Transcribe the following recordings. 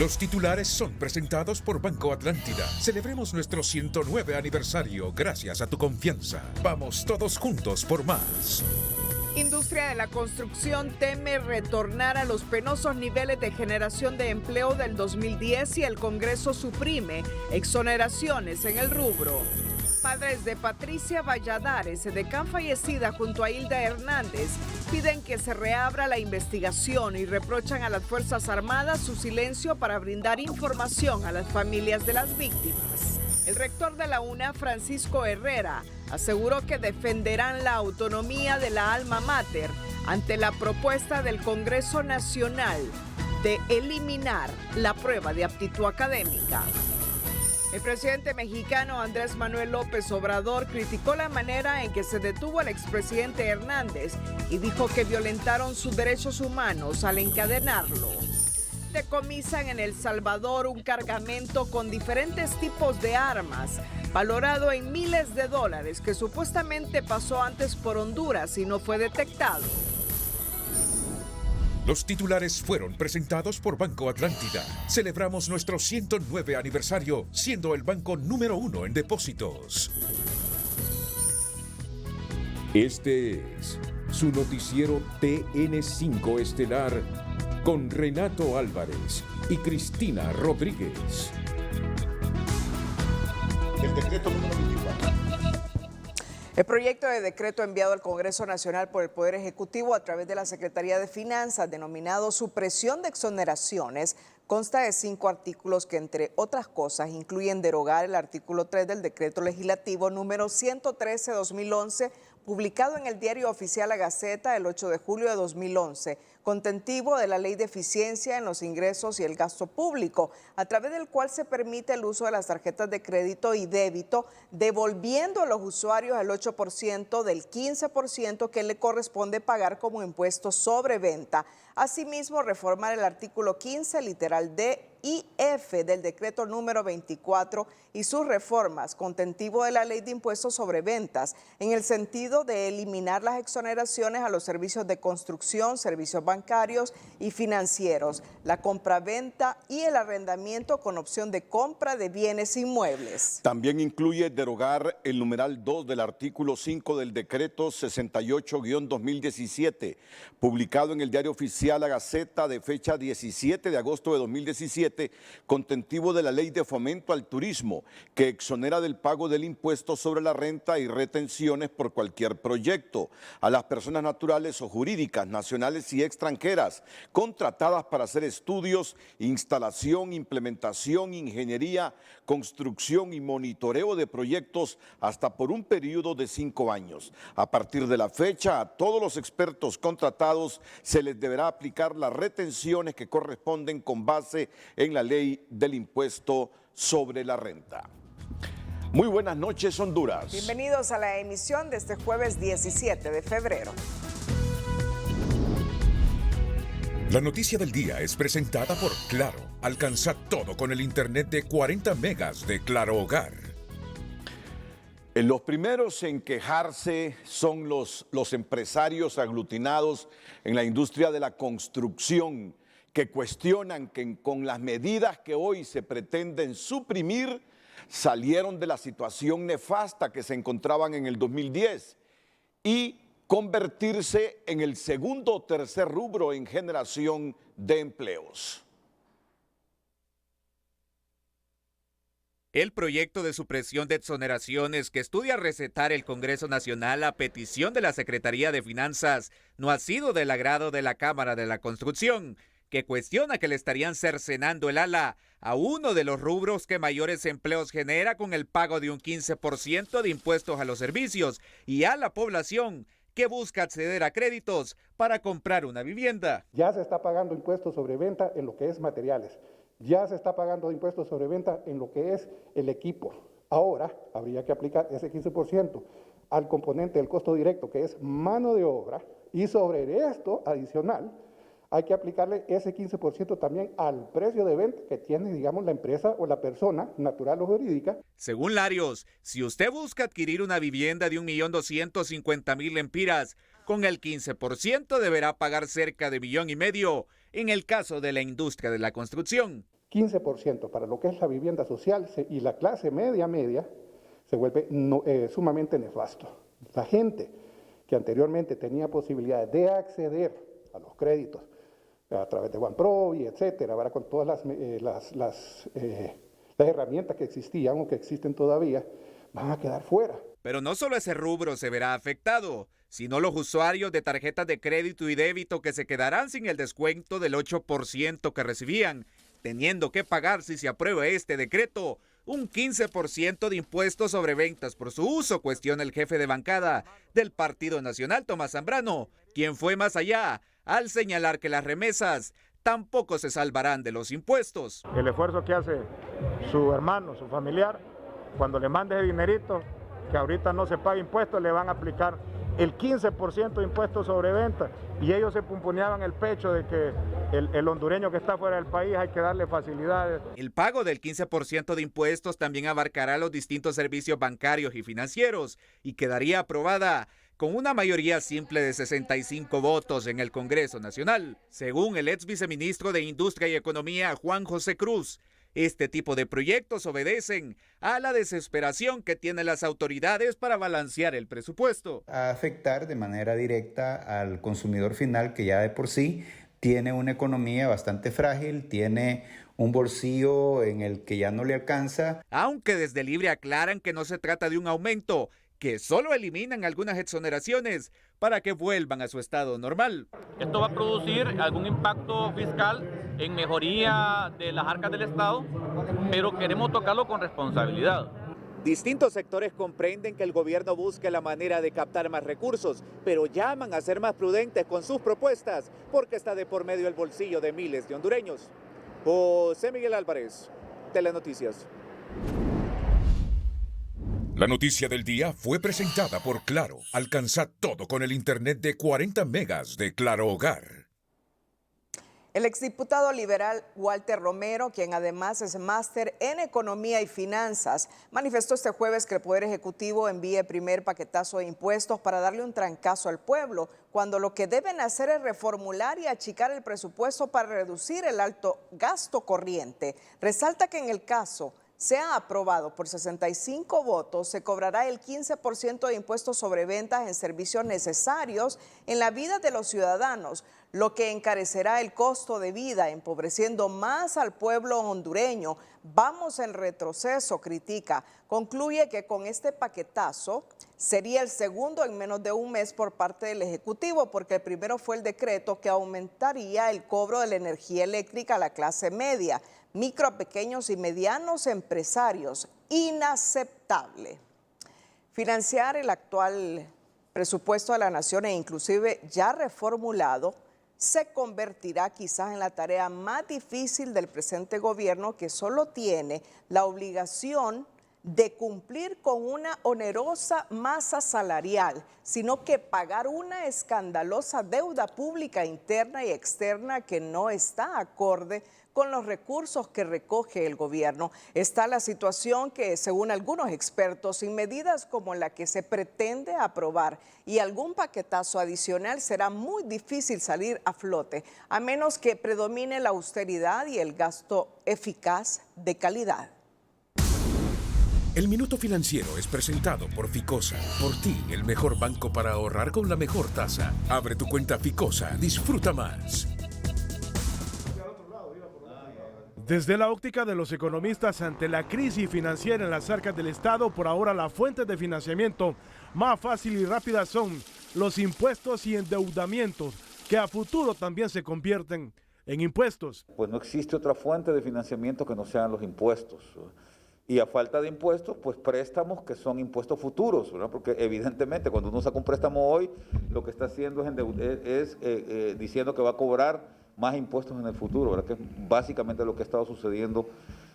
Los titulares son presentados por Banco Atlántida. Celebremos nuestro 109 aniversario gracias a tu confianza. Vamos todos juntos por más. Industria de la construcción teme retornar a los penosos niveles de generación de empleo del 2010 y el Congreso suprime exoneraciones en el rubro. Padres de Patricia Valladares, edecán fallecida junto a Hilda Hernández, piden que se reabra la investigación y reprochan a las Fuerzas Armadas su silencio para brindar información a las familias de las víctimas. El rector de la UNA, Francisco Herrera, aseguró que defenderán la autonomía de la alma mater ante la propuesta del Congreso Nacional de eliminar la prueba de aptitud académica. El presidente mexicano Andrés Manuel López Obrador criticó la manera en que se detuvo al expresidente Hernández y dijo que violentaron sus derechos humanos al encadenarlo. Decomisan en El Salvador un cargamento con diferentes tipos de armas, valorado en miles de dólares, que supuestamente pasó antes por Honduras y no fue detectado. Los titulares fueron presentados por Banco Atlántida. Celebramos nuestro 109 aniversario, siendo el banco número 1 en depósitos. Este es su noticiero TN5 Estelar con Renato Álvarez y Cristina Rodríguez. El decreto número 24. El proyecto de decreto enviado al Congreso Nacional por el Poder Ejecutivo a través de la Secretaría de Finanzas, denominado Supresión de Exoneraciones, consta de 5 artículos que, entre otras cosas, incluyen derogar el artículo 3 del Decreto Legislativo número 113-2011, publicado en el Diario Oficial La Gaceta el 8 de julio de 2011, contentivo de la Ley de Eficiencia en los Ingresos y el Gasto Público, a través del cual se permite el uso de las tarjetas de crédito y débito, devolviendo a los usuarios el 8% del 15% que le corresponde pagar como impuesto sobre venta. Asimismo, reformar el artículo 15, literal D y F del decreto número 24 y sus reformas, contentivo de la Ley de Impuestos sobre Ventas, en el sentido de eliminar las exoneraciones a los servicios de construcción, servicios bancarios y financieros, la compraventa y el arrendamiento con opción de compra de bienes inmuebles. También incluye derogar el numeral 2 del artículo 5 del decreto 68-2017, publicado en el Diario Oficial La Gaceta de fecha 17 de agosto de 2017, contentivo de la Ley de Fomento al Turismo, que exonera del pago del impuesto sobre la renta y retenciones por cualquier proyecto a las personas naturales o jurídicas, nacionales y extranjeras, contratadas para hacer estudios, instalación, implementación, ingeniería, construcción y monitoreo de proyectos hasta por un periodo de 5 años. A partir de la fecha, a todos los expertos contratados se les deberá aplicar las retenciones que corresponden con base en la ley del impuesto sobre la renta. Muy buenas noches, Honduras. Bienvenidos a la emisión de este jueves 17 de febrero. La noticia del día es presentada por Claro. Alcanza todo con el internet de 40 megas de Claro Hogar. Los primeros en quejarse son los empresarios aglutinados en la industria de la construcción, que cuestionan que con las medidas que hoy se pretenden suprimir, salieron de la situación nefasta que se encontraban en el 2010 y convertirse en el segundo o tercer rubro en generación de empleos. El proyecto de supresión de exoneraciones que estudia recetar el Congreso Nacional a petición de la Secretaría de Finanzas no ha sido del agrado de la Cámara de la Construcción, que cuestiona que le estarían cercenando el ala a uno de los rubros que mayores empleos genera con el pago de un 15% de impuestos a los servicios y a la población que busca acceder a créditos para comprar una vivienda. Ya se está pagando impuestos sobre venta en lo que es materiales, ya se está pagando impuestos sobre venta en lo que es el equipo. Ahora habría que aplicar ese 15% al componente del costo directo, que es mano de obra, y sobre esto adicional hay que aplicarle ese 15% también al precio de venta que tiene, digamos, la empresa o la persona natural o jurídica. Según Larios, si usted busca adquirir una vivienda de 1.250.000 lempiras, con el 15% deberá pagar cerca de 1,5 millones en el caso de la industria de la construcción. 15% para lo que es la vivienda social y la clase media se vuelve sumamente nefasto. La gente que anteriormente tenía posibilidades de acceder a los créditos a través de OnePro y etcétera, ¿verdad? Con todas las herramientas que existían o que existen todavía, van a quedar fuera. Pero no solo ese rubro se verá afectado, sino los usuarios de tarjetas de crédito y débito que se quedarán sin el descuento del 8% que recibían, teniendo que pagar, si se aprueba este decreto, un 15% de impuestos sobre ventas por su uso, cuestiona el jefe de bancada del Partido Nacional, Tomás Zambrano, quien fue más allá al señalar que las remesas tampoco se salvarán de los impuestos. El esfuerzo que hace su hermano, su familiar, cuando le mande ese dinerito, que ahorita no se paga impuestos, le van a aplicar el 15% de impuestos sobre venta, y ellos se pumponeaban el pecho de que el hondureño que está fuera del país hay que darle facilidades. El pago del 15% de impuestos también abarcará los distintos servicios bancarios y financieros y quedaría aprobada con una mayoría simple de 65 votos en el Congreso Nacional, según el ex viceministro de Industria y Economía, Juan José Cruz. Este tipo de proyectos obedecen a la desesperación que tienen las autoridades para balancear el presupuesto. A afectar de manera directa al consumidor final, que ya de por sí tiene una economía bastante frágil, tiene un bolsillo en el que ya no le alcanza. Aunque desde Libre aclaran que no se trata de un aumento, que solo eliminan algunas exoneraciones para que vuelvan a su estado normal. Esto va a producir algún impacto fiscal en mejoría de las arcas del Estado, pero queremos tocarlo con responsabilidad. Distintos sectores comprenden que el gobierno busque la manera de captar más recursos, pero llaman a ser más prudentes con sus propuestas porque está de por medio el bolsillo de miles de hondureños. José Miguel Álvarez, Telenoticias. La noticia del día fue presentada por Claro. Alcanza todo con el internet de 40 megas de Claro Hogar. El exdiputado liberal Walter Romero, quien además es máster en Economía y Finanzas, manifestó este jueves que el Poder Ejecutivo envíe primer paquetazo de impuestos para darle un trancazo al pueblo, cuando lo que deben hacer es reformular y achicar el presupuesto para reducir el alto gasto corriente. Resalta que en el caso sea aprobado por 65 votos, se cobrará el 15% de impuestos sobre ventas en servicios necesarios en la vida de los ciudadanos, lo que encarecerá el costo de vida, empobreciendo más al pueblo hondureño. Vamos en retroceso, critica. Concluye que con este paquetazo sería el segundo en menos de un mes por parte del Ejecutivo, porque el primero fue el decreto que aumentaría el cobro de la energía eléctrica a la clase media, micro, pequeños y medianos empresarios. Inaceptable. Financiar el actual presupuesto de la nación e inclusive ya reformulado se convertirá quizás en la tarea más difícil del presente gobierno, que solo tiene la obligación de cumplir con una onerosa masa salarial, sino que pagar una escandalosa deuda pública interna y externa que no está acorde con los recursos que recoge el gobierno. Está la situación que, según algunos expertos, sin medidas como la que se pretende aprobar y algún paquetazo adicional, será muy difícil salir a flote, a menos que predomine la austeridad y el gasto eficaz de calidad. El Minuto Financiero es presentado por Ficosa. Por ti, el mejor banco para ahorrar con la mejor tasa. Abre tu cuenta Ficosa, disfruta más. Desde la óptica de los economistas, ante la crisis financiera en las arcas del Estado, por ahora las fuentes de financiamiento más fácil y rápidas son los impuestos y endeudamientos, que a futuro también se convierten en impuestos. Pues no existe otra fuente de financiamiento que no sean los impuestos. Y a falta de impuestos, pues préstamos que son impuestos futuros, ¿verdad? Porque evidentemente cuando uno saca un préstamo hoy, lo que está haciendo es diciendo que va a cobrar más impuestos en el futuro, ¿verdad? Que es básicamente lo que ha estado sucediendo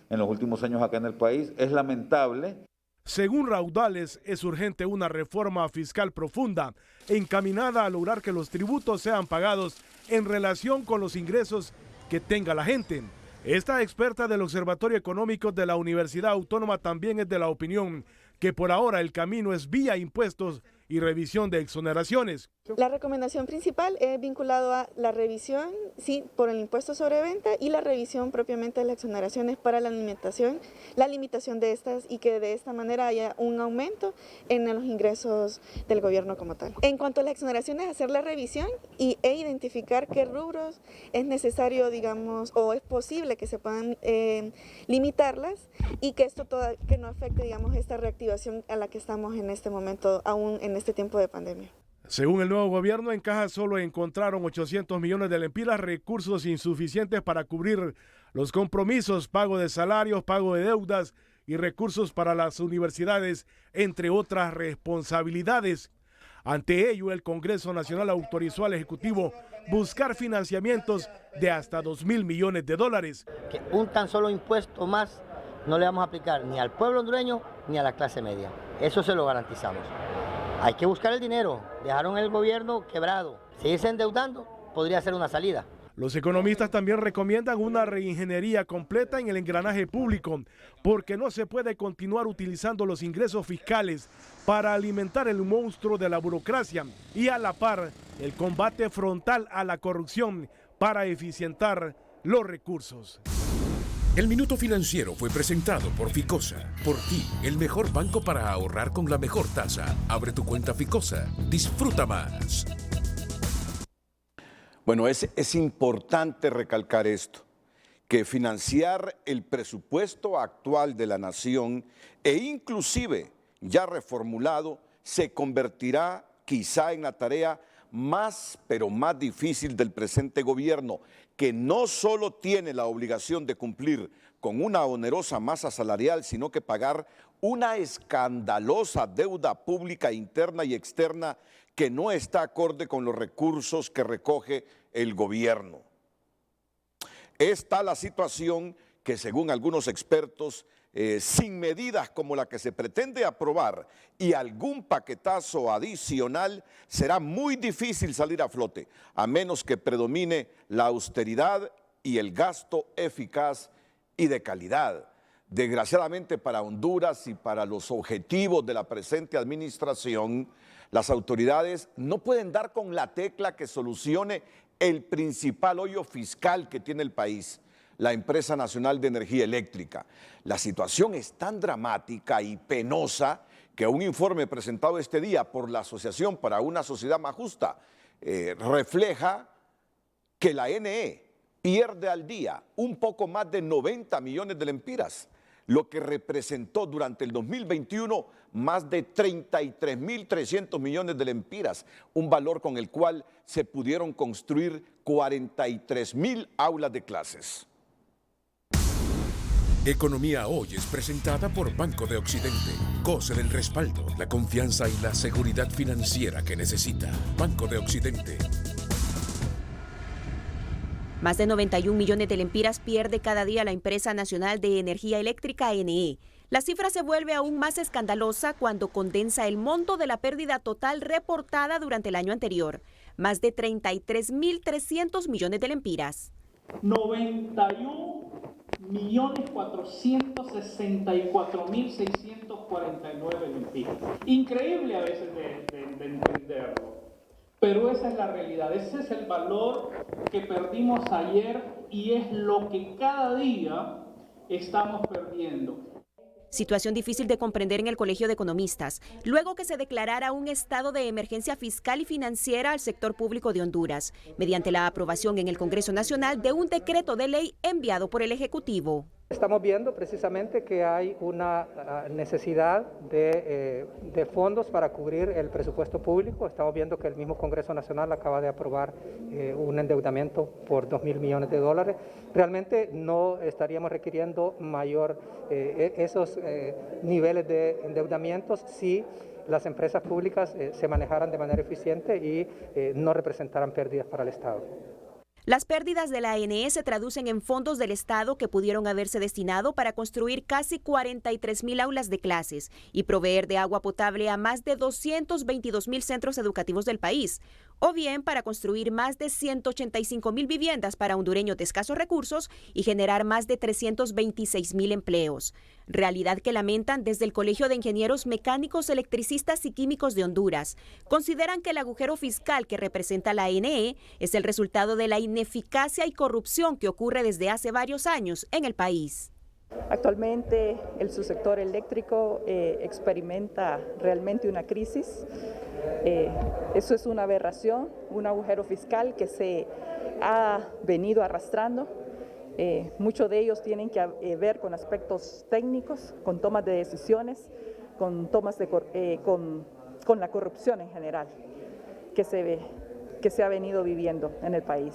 en los últimos años acá en el país. Es lamentable. Según Raudales, es urgente una reforma fiscal profunda, encaminada a lograr que los tributos sean pagados en relación con los ingresos que tenga la gente. Esta experta del Observatorio Económico de la Universidad Autónoma también es de la opinión que por ahora el camino es vía impuestos y revisión de exoneraciones. La recomendación principal es vinculado a la revisión, sí, por el impuesto sobre venta y la revisión propiamente de las exoneraciones para la limitación de estas y que de esta manera haya un aumento en los ingresos del gobierno como tal. En cuanto a las exoneraciones, hacer la revisión e identificar qué rubros es necesario, digamos, o es posible que se puedan limitarlas y que esto que no afecte, digamos, esta reactivación a la que estamos en este momento, aún en este tiempo de pandemia. Según el nuevo gobierno, en caja solo encontraron 800 millones de lempiras, recursos insuficientes para cubrir los compromisos, pago de salarios, pago de deudas y recursos para las universidades, entre otras responsabilidades. Ante ello, el Congreso Nacional autorizó al Ejecutivo buscar financiamientos de hasta $2.000 millones. Que un tan solo impuesto más no le vamos a aplicar ni al pueblo hondureño ni a la clase media. Eso se lo garantizamos. Hay que buscar el dinero. Dejaron el gobierno quebrado. Seguirse endeudando podría ser una salida. Los economistas también recomiendan una reingeniería completa en el engranaje público, porque no se puede continuar utilizando los ingresos fiscales para alimentar el monstruo de la burocracia y a la par el combate frontal a la corrupción para eficientar los recursos. El Minuto Financiero fue presentado por Ficosa. Por ti, el mejor banco para ahorrar con la mejor tasa. Abre tu cuenta Ficosa. Disfruta más. Bueno, es importante recalcar esto, que financiar el presupuesto actual de la nación e inclusive ya reformulado se convertirá quizá en la tarea más, pero más difícil del presente gobierno, que no solo tiene la obligación de cumplir con una onerosa masa salarial, sino que pagar una escandalosa deuda pública interna y externa que no está acorde con los recursos que recoge el gobierno. Es tal la situación que, según algunos expertos, sin medidas como la que se pretende aprobar y algún paquetazo adicional, será muy difícil salir a flote, a menos que predomine la austeridad y el gasto eficaz y de calidad. Desgraciadamente para Honduras y para los objetivos de la presente administración, las autoridades no pueden dar con la tecla que solucione el principal hoyo fiscal que tiene el país, la Empresa Nacional de Energía Eléctrica. La situación es tan dramática y penosa que un informe presentado este día por la Asociación para una Sociedad Más Justa refleja que la NE pierde al día un poco más de 90 millones de lempiras, lo que representó durante el 2021 más de 33.300 millones de lempiras, un valor con el cual se pudieron construir 43.000 aulas de clases. Economía Hoy es presentada por Banco de Occidente. Goce del respaldo, la confianza y la seguridad financiera que necesita. Banco de Occidente. Más de 91 millones de lempiras pierde cada día la Empresa Nacional de Energía Eléctrica, NE. La cifra se vuelve aún más escandalosa cuando condensa el monto de la pérdida total reportada durante el año anterior. Más de 33.300 millones de lempiras. 91.464.649 lempiras. Increíble a veces de entenderlo, pero esa es la realidad. Ese es el valor que perdimos ayer y es lo que cada día estamos perdiendo. Situación difícil de comprender en el Colegio de Economistas, luego que se declarara un estado de emergencia fiscal y financiera al sector público de Honduras, mediante la aprobación en el Congreso Nacional de un decreto de ley enviado por el Ejecutivo. Estamos viendo precisamente que hay una necesidad de fondos para cubrir el presupuesto público. Estamos viendo que el mismo Congreso Nacional acaba de aprobar un endeudamiento por $2.000 millones. Realmente no estaríamos requiriendo esos niveles de endeudamientos si las empresas públicas se manejaran de manera eficiente y no representaran pérdidas para el Estado. Las pérdidas de la NE se traducen en fondos del Estado que pudieron haberse destinado para construir casi 43.000 aulas de clases y proveer de agua potable a más de 222.000 centros educativos del país. o bien para construir más de 185.000 viviendas para hondureños de escasos recursos y generar más de 326.000 empleos. Realidad que lamentan desde el Colegio de Ingenieros Mecánicos, Electricistas y Químicos de Honduras. Consideran que el agujero fiscal que representa la ANE es el resultado de la ineficacia y corrupción que ocurre desde hace varios años en el país. Actualmente el subsector eléctrico experimenta realmente una crisis. Eso es una aberración, un agujero fiscal que se ha venido arrastrando. Muchos de ellos tienen que ver con aspectos técnicos, con tomas de decisiones, con la corrupción en general que se ha venido viviendo en el país.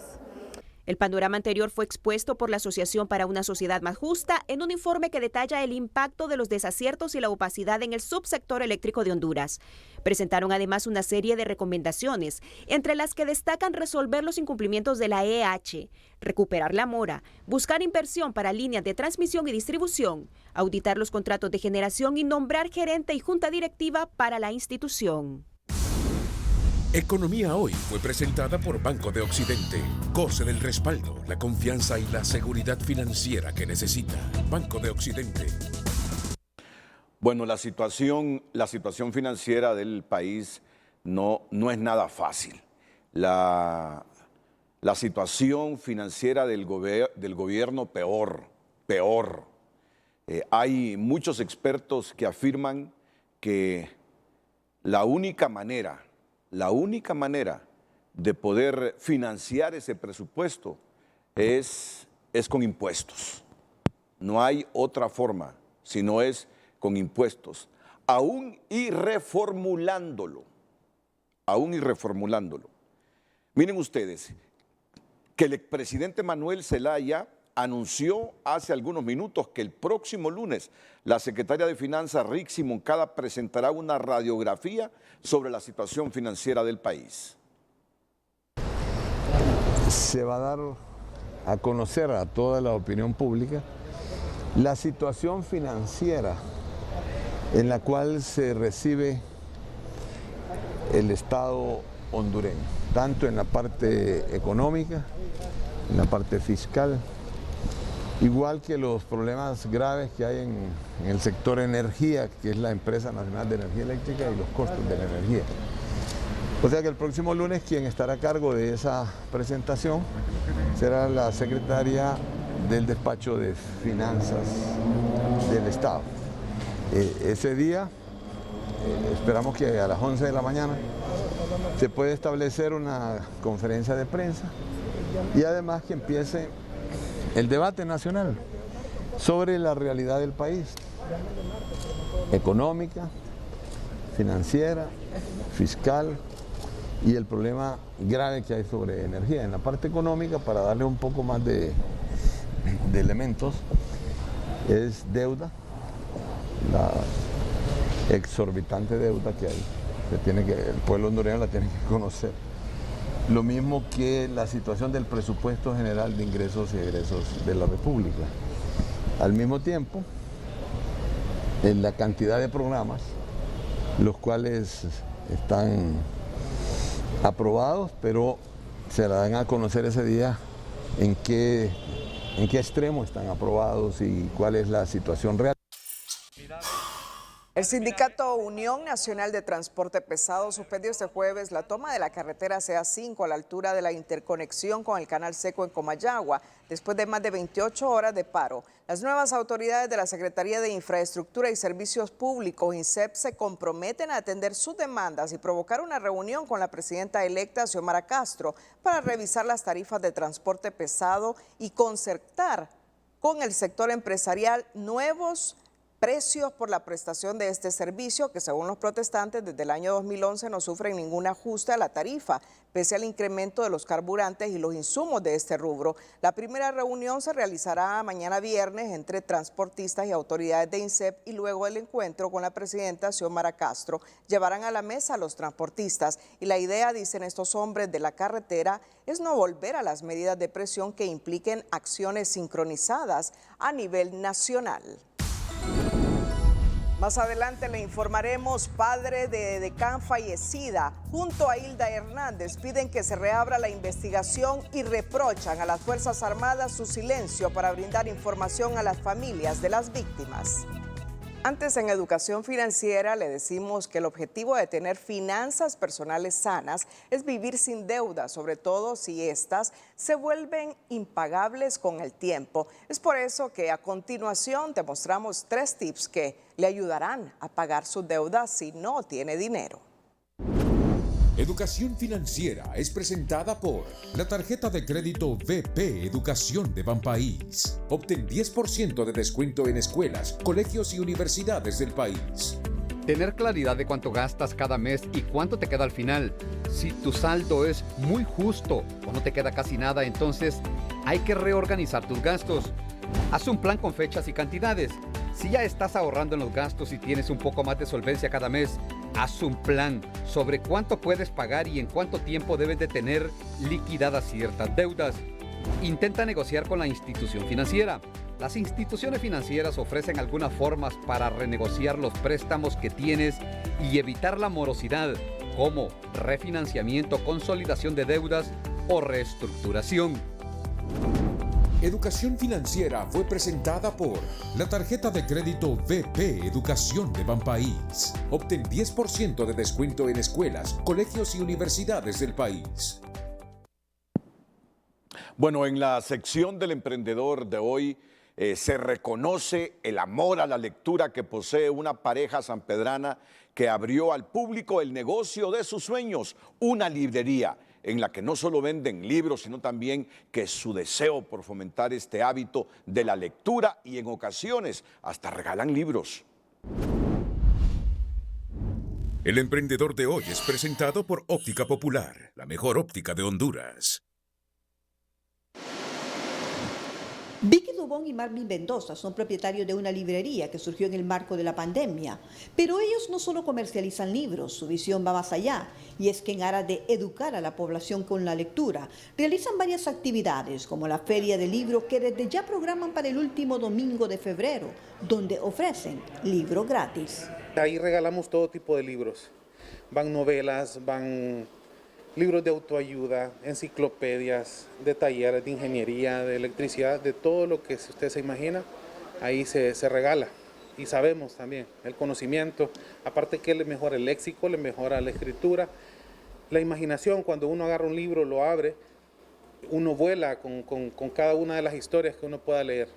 El panorama anterior fue expuesto por la Asociación para una Sociedad Más Justa en un informe que detalla el impacto de los desaciertos y la opacidad en el subsector eléctrico de Honduras. Presentaron además una serie de recomendaciones, entre las que destacan resolver los incumplimientos de la EH, recuperar la mora, buscar inversión para líneas de transmisión y distribución, auditar los contratos de generación y nombrar gerente y junta directiva para la institución. Economía Hoy fue presentada por Banco de Occidente. Goce del respaldo, la confianza y la seguridad financiera que necesita. Banco de Occidente. Bueno, la situación financiera del país no es nada fácil. La situación financiera del gobierno peor. Hay muchos expertos que afirman que la única manera de poder financiar ese presupuesto es con impuestos. No hay otra forma, sino es con impuestos, aún y reformulándolo. Miren ustedes, que el expresidente Manuel Zelaya anunció hace algunos minutos que el próximo lunes la secretaria de Finanzas, Rixi Moncada, presentará una radiografía sobre la situación financiera del país. Se va a dar a conocer a toda la opinión pública la situación financiera en la cual se recibe el Estado hondureño, tanto en la parte económica, en la parte fiscal, igual que los problemas graves que hay en el sector energía, que es la Empresa Nacional de Energía Eléctrica, y los costos de la energía. O sea que el próximo lunes quien estará a cargo de esa presentación será la secretaria del Despacho de Finanzas del Estado. Ese día, esperamos que a las 11 de la mañana se pueda establecer una conferencia de prensa y además que empiece el debate nacional sobre la realidad del país, económica, financiera, fiscal y el problema grave que hay sobre energía. En la parte económica, para darle un poco más de elementos, es deuda, la exorbitante deuda que hay, el pueblo hondureño la tiene que conocer. Lo mismo que la situación del presupuesto general de ingresos y egresos de la República. Al mismo tiempo, en la cantidad de programas, los cuales están aprobados, pero se darán a conocer ese día en qué extremo están aprobados y cuál es la situación real. El sindicato Unión Nacional de Transporte Pesado suspendió este jueves la toma de la carretera CA5 a la altura de la interconexión con el Canal Seco en Comayagua, después de más de 28 horas de paro. Las nuevas autoridades de la Secretaría de Infraestructura y Servicios Públicos, INSEP, se comprometen a atender sus demandas y provocar una reunión con la presidenta electa, Xiomara Castro, para revisar las tarifas de transporte pesado y concertar con el sector empresarial nuevos precios por la prestación de este servicio, que según los protestantes desde el año 2011 no sufren ningún ajuste a la tarifa, pese al incremento de los carburantes y los insumos de este rubro. La primera reunión se realizará mañana viernes entre transportistas y autoridades de INSEP, y luego del encuentro con la presidenta Xiomara Castro llevarán a la mesa a los transportistas, y la idea, dicen estos hombres de la carretera, es no volver a las medidas de presión que impliquen acciones sincronizadas a nivel nacional. Más adelante le informaremos, padre de decán fallecida, junto a Hilda Hernández, piden que se reabra la investigación y reprochan a las Fuerzas Armadas su silencio para brindar información a las familias de las víctimas. Antes, en Educación Financiera le decimos que el objetivo de tener finanzas personales sanas es vivir sin deuda, sobre todo si éstas se vuelven impagables con el tiempo. Es por eso que a continuación te mostramos 3 tips que le ayudarán a pagar su deuda si no tiene dinero. Educación Financiera es presentada por la tarjeta de crédito VP Educación de Banpaís. Obtén 10% de descuento en escuelas, colegios y universidades del país. Tener claridad de cuánto gastas cada mes y cuánto te queda al final. Si tu saldo es muy justo o no te queda casi nada, entonces hay que reorganizar tus gastos. Haz un plan con fechas y cantidades. Si ya estás ahorrando en los gastos y tienes un poco más de solvencia cada mes, haz un plan sobre cuánto puedes pagar y en cuánto tiempo debes de tener liquidadas ciertas deudas. Intenta negociar con la institución financiera. Las instituciones financieras ofrecen algunas formas para renegociar los préstamos que tienes y evitar la morosidad, como refinanciamiento, consolidación de deudas o reestructuración. Educación Financiera fue presentada por la tarjeta de crédito VP Educación de Banpaís. Obtén 10% de descuento en escuelas, colegios y universidades del país. Bueno, en la sección del emprendedor de hoy se reconoce el amor a la lectura que posee una pareja sanpedrana que abrió al público el negocio de sus sueños, una librería en la que no solo venden libros, sino también que su deseo por fomentar este hábito de la lectura y en ocasiones hasta regalan libros. El emprendedor de hoy es presentado por Óptica Popular, la mejor óptica de Honduras. Vicky Dubón y Marvin Mendoza son propietarios de una librería que surgió en el marco de la pandemia, pero ellos no solo comercializan libros, su visión va más allá, y es que en aras de educar a la población con la lectura, realizan varias actividades como la Feria del Libro que desde ya programan para el último domingo de febrero, donde ofrecen libros gratis. Ahí regalamos todo tipo de libros, van novelas, van libros de autoayuda, enciclopedias, de talleres de ingeniería, de electricidad, de todo lo que usted se imagina, ahí se regala. Y sabemos también el conocimiento, aparte que le mejora el léxico, le mejora la escritura, la imaginación. Cuando uno agarra un libro, lo abre, uno vuela con cada una de las historias que uno pueda leer.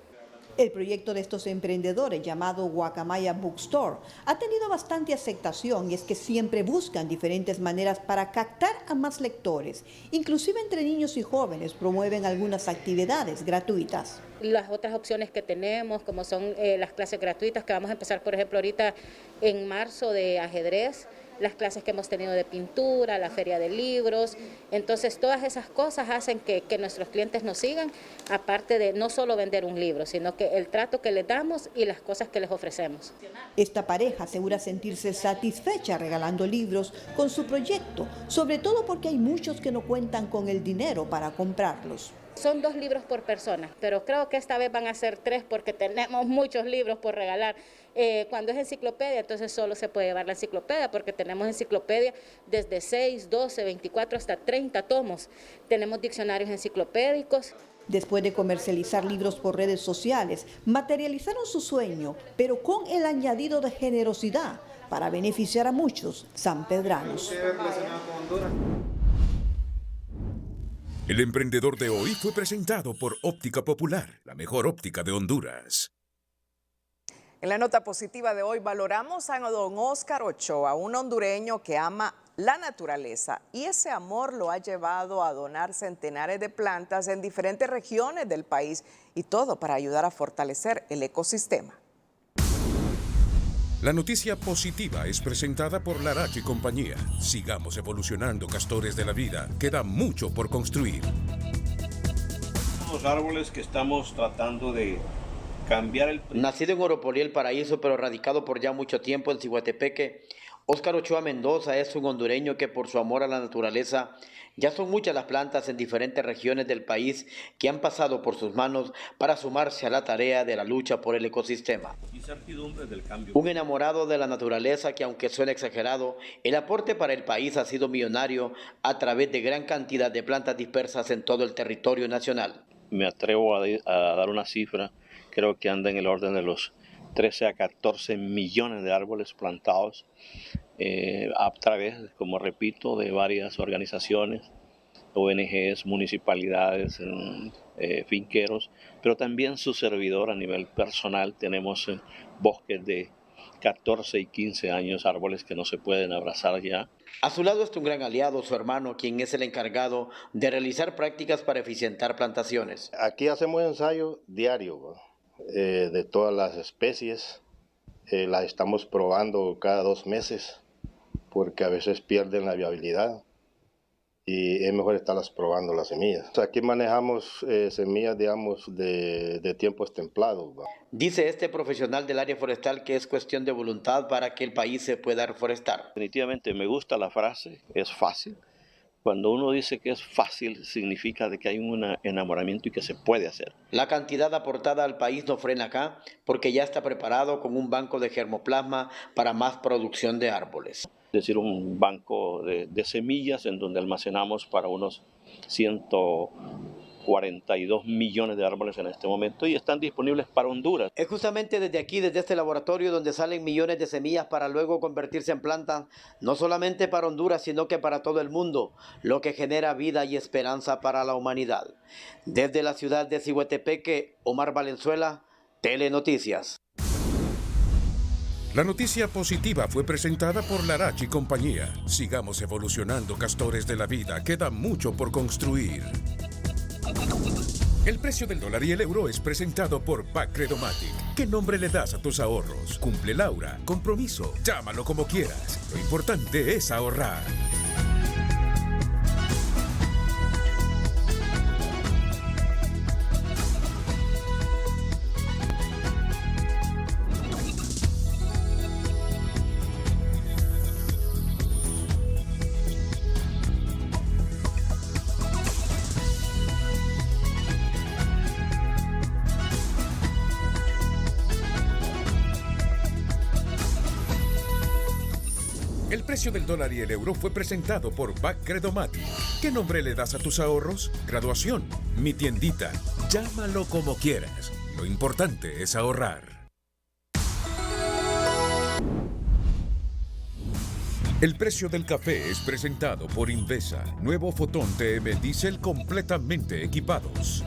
El proyecto de estos emprendedores, llamado Guacamaya Bookstore, ha tenido bastante aceptación y es que siempre buscan diferentes maneras para captar a más lectores. Inclusive entre niños y jóvenes promueven algunas actividades gratuitas. Las otras opciones que tenemos, como son las clases gratuitas, que vamos a empezar, por ejemplo, ahorita en marzo de ajedrez, las clases que hemos tenido de pintura, la feria de libros. Entonces todas esas cosas hacen que nuestros clientes nos sigan, aparte de no solo vender un libro, sino que el trato que les damos y las cosas que les ofrecemos. Esta pareja asegura sentirse satisfecha regalando libros con su proyecto, sobre todo porque hay muchos que no cuentan con el dinero para comprarlos. Son 2 libros por persona, pero creo que esta vez van a ser 3 porque tenemos muchos libros por regalar. Cuando es enciclopedia, entonces solo se puede llevar la enciclopedia porque tenemos enciclopedia desde 6, 12, 24 hasta 30 tomos. Tenemos diccionarios enciclopédicos. Después de comercializar libros por redes sociales, materializaron su sueño, pero con el añadido de generosidad para beneficiar a muchos sanpedranos. El emprendedor de hoy fue presentado por Óptica Popular, la mejor óptica de Honduras. En la nota positiva de hoy valoramos a don Óscar Ochoa, un hondureño que ama la naturaleza y ese amor lo ha llevado a donar centenares de plantas en diferentes regiones del país y todo para ayudar a fortalecer el ecosistema. La noticia positiva es presentada por Larache y compañía. Sigamos evolucionando, castores de la vida. Queda mucho por construir. Los árboles que estamos tratando de cambiar el... Nacido en Oropolí, El Paraíso, pero radicado por ya mucho tiempo en Ciguatepeque, Óscar Ochoa Mendoza es un hondureño que por su amor a la naturaleza, ya son muchas las plantas en diferentes regiones del país que han pasado por sus manos para sumarse a la tarea de la lucha por el ecosistema. Incertidumbre del cambio. Un enamorado de la naturaleza que, aunque suene exagerado, el aporte para el país ha sido millonario a través de gran cantidad de plantas dispersas en todo el territorio nacional. Me atrevo a dar una cifra, creo que anda en el orden de los 13 a 14 millones de árboles plantados a través, como repito, de varias organizaciones, ONGs, municipalidades, finqueros, pero también su servidor a nivel personal. Tenemos bosques de 14 y 15 años, árboles que no se pueden abrazar ya. A su lado está un gran aliado, su hermano, quien es el encargado de realizar prácticas para eficientar plantaciones. Aquí hacemos ensayo diario de todas las especies, las estamos probando cada 2 meses porque a veces pierden la viabilidad y es mejor estarlas probando las semillas. Aquí manejamos semillas, digamos, de tiempos templados. Dice este profesional del área forestal que es cuestión de voluntad para que el país se pueda reforestar. Definitivamente me gusta la frase, es fácil. Cuando uno dice que es fácil, significa de que hay un enamoramiento y que se puede hacer. La cantidad aportada al país no frena acá, porque ya está preparado con un banco de germoplasma para más producción de árboles. Es decir, un banco de semillas en donde almacenamos para unos 142 millones de árboles en este momento y están disponibles para Honduras. Es justamente desde aquí, desde este laboratorio, donde salen millones de semillas para luego convertirse en plantas, no solamente para Honduras, sino que para todo el mundo, lo que genera vida y esperanza para la humanidad. Desde la ciudad de Cihuetepeque, Omar Valenzuela, Telenoticias. La noticia positiva fue presentada por Larache y compañía. Sigamos evolucionando, castores de la vida. Queda mucho por construir. El precio del dólar y el euro es presentado por Bacredomatic. ¿Qué nombre le das a tus ahorros? Cumple Laura, compromiso, llámalo como quieras. Lo importante es ahorrar. El precio del dólar y el euro fue presentado por Bacredomatic. ¿Qué nombre le das a tus ahorros? Graduación, mi tiendita, llámalo como quieras. Lo importante es ahorrar. El precio del café es presentado por Invesa. Nuevo Fotón TM Diesel completamente equipados.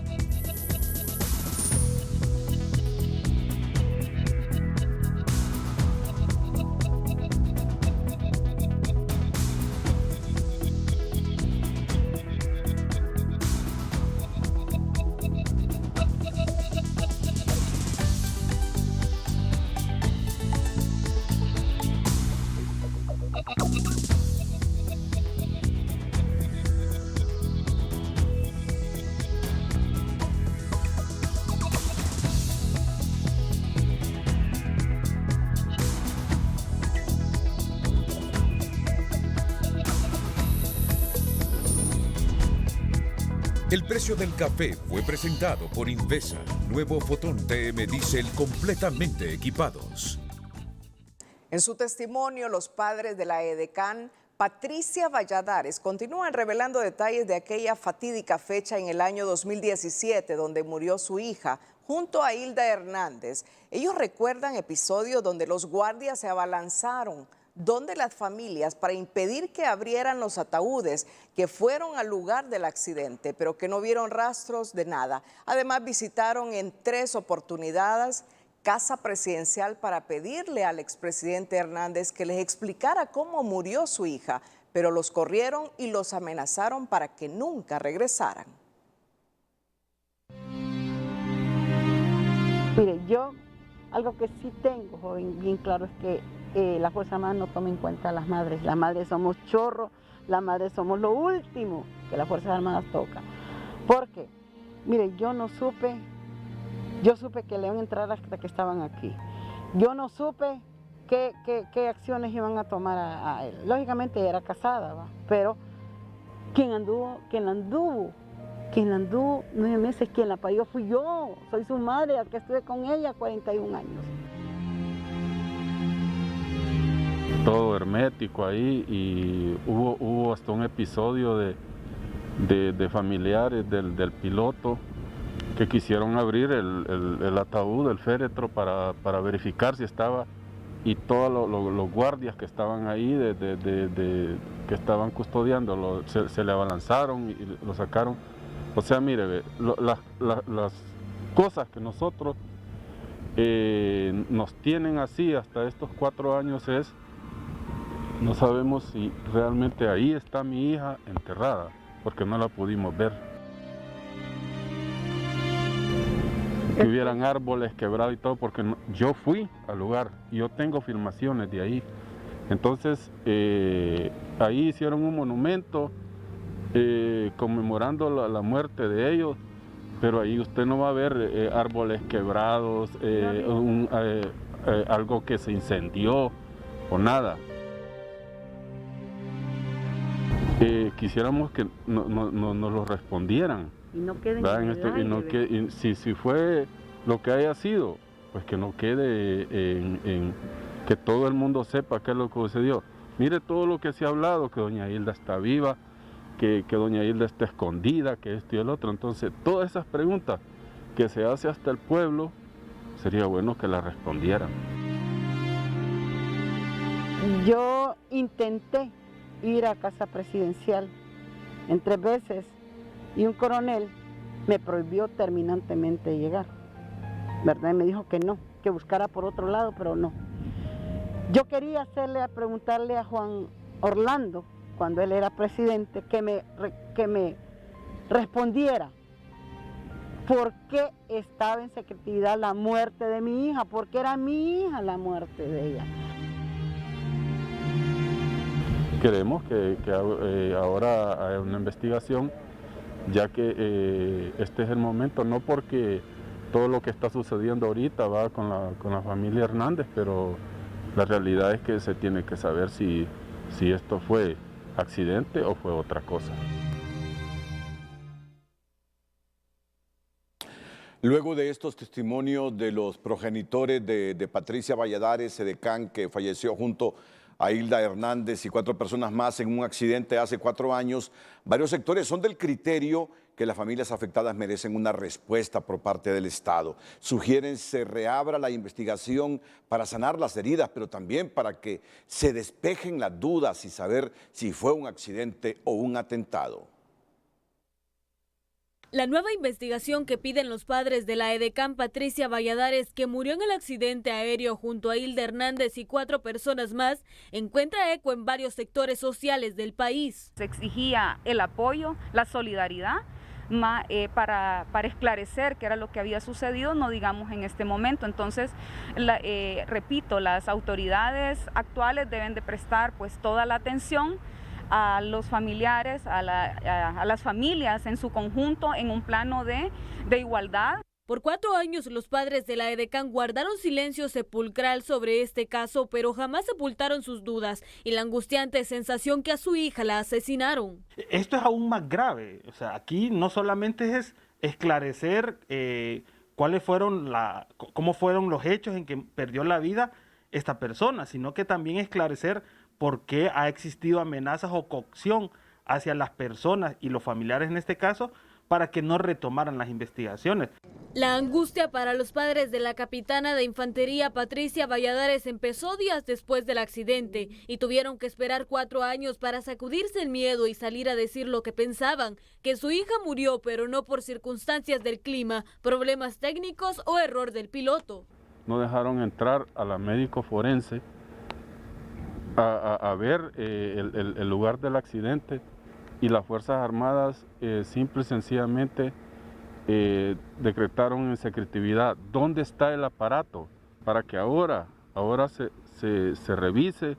El precio del café fue presentado por Invesa. Nuevo Fotón TM Diesel completamente equipados. En su testimonio, los padres de la edecán Patricia Valladares continúan revelando detalles de aquella fatídica fecha en el año 2017 donde murió su hija junto a Hilda Hernández. Ellos recuerdan episodios donde los guardias se abalanzaron donde las familias para impedir que abrieran los ataúdes que fueron al lugar del accidente, pero que no vieron rastros de nada. Además, visitaron en 3 oportunidades Casa Presidencial para pedirle al expresidente Hernández que les explicara cómo murió su hija, pero los corrieron y los amenazaron para que nunca regresaran. Mire, yo algo que sí tengo, joven, bien claro es que la Fuerza Armada no toma en cuenta a las madres. Las madres somos chorros, las madres somos lo último que las Fuerzas Armadas tocan. ¿Por qué? Mire, yo supe que le iban a entrar hasta que estaban aquí. Yo no supe qué acciones iban a tomar a él. Lógicamente era casada, ¿va? Pero quien anduvo 9 meses, quien la parió fui yo, soy su madre, la que estuve con ella 41 años. Todo hermético ahí, y hubo hasta un episodio de familiares del piloto que quisieron abrir el ataúd, el féretro, para verificar si estaba, y todos los guardias que estaban ahí, que estaban custodiando, se le abalanzaron y lo sacaron. O sea, mire, las cosas que nosotros nos tienen así hasta estos 4 años es, no sabemos si realmente ahí está mi hija enterrada, porque no la pudimos ver. Que hubieran árboles quebrados y todo, porque yo fui al lugar y yo tengo filmaciones de ahí. Entonces, ahí hicieron un monumento conmemorando la muerte de ellos, pero ahí usted no va a ver árboles quebrados, algo que se incendió o nada. Quisiéramos que nos lo respondieran. Y no queden en esto, si fue lo que haya sido, pues que no quede en que todo el mundo sepa qué es lo que sucedió. Mire todo lo que se ha hablado, que doña Hilda está viva, que doña Hilda está escondida, que esto y el otro. Entonces, todas esas preguntas que se hace hasta el pueblo, sería bueno que las respondieran. Yo intenté ir a Casa Presidencial en 3 veces, y un coronel me prohibió terminantemente llegar, ¿verdad? Y me dijo que no, que buscara por otro lado, pero no. Yo quería preguntarle a Juan Orlando, cuando él era presidente, que me respondiera por qué estaba en secretividad la muerte de mi hija, porque era mi hija la muerte de ella. Queremos que ahora haya una investigación, ya que este es el momento, no porque todo lo que está sucediendo ahorita va con la familia Hernández, pero la realidad es que se tiene que saber si esto fue accidente o fue otra cosa. Luego de estos testimonios de los progenitores de Patricia Valladares, edecán, que falleció junto a Hilda Hernández y 4 personas más en un accidente hace 4 años, varios sectores son del criterio que las familias afectadas merecen una respuesta por parte del Estado. Sugieren se reabra la investigación para sanar las heridas, pero también para que se despejen las dudas y saber si fue un accidente o un atentado. La nueva investigación que piden los padres de la edecán Patricia Valladares, que murió en el accidente aéreo junto a Hilda Hernández y 4 personas más, encuentra eco en varios sectores sociales del país. Se exigía el apoyo, la solidaridad, para esclarecer qué era lo que había sucedido, no digamos en este momento. Entonces, repito, las autoridades actuales deben de prestar pues toda la atención a los familiares, a las familias en su conjunto, en un plano de igualdad. Por 4 años los padres de la edecán guardaron silencio sepulcral sobre este caso, pero jamás sepultaron sus dudas y la angustiante sensación que a su hija la asesinaron. Esto es aún más grave, o sea, aquí no solamente es esclarecer cómo fueron los hechos en que perdió la vida esta persona, sino que también esclarecer por qué ha existido amenazas o coacción hacia las personas y los familiares en este caso para que no retomaran las investigaciones. La angustia para los padres de la capitana de infantería Patricia Valladares empezó días después del accidente y tuvieron que esperar 4 años para sacudirse el miedo y salir a decir lo que pensaban, que su hija murió pero no por circunstancias del clima, problemas técnicos o error del piloto. No dejaron entrar a la médico forense a ver el lugar del accidente, y las Fuerzas Armadas simple y sencillamente decretaron en secretividad dónde está el aparato para que ahora se revise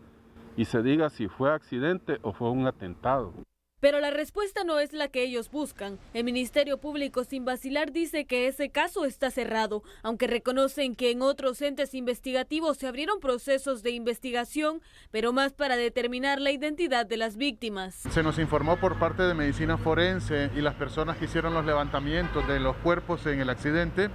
y se diga si fue accidente o fue un atentado. Pero la respuesta no es la que ellos buscan. El Ministerio Público, sin vacilar, dice que ese caso está cerrado, aunque reconocen que en otros entes investigativos se abrieron procesos de investigación, pero más para determinar la identidad de las víctimas. Se nos informó por parte de Medicina Forense y las personas que hicieron los levantamientos de los cuerpos en el accidente,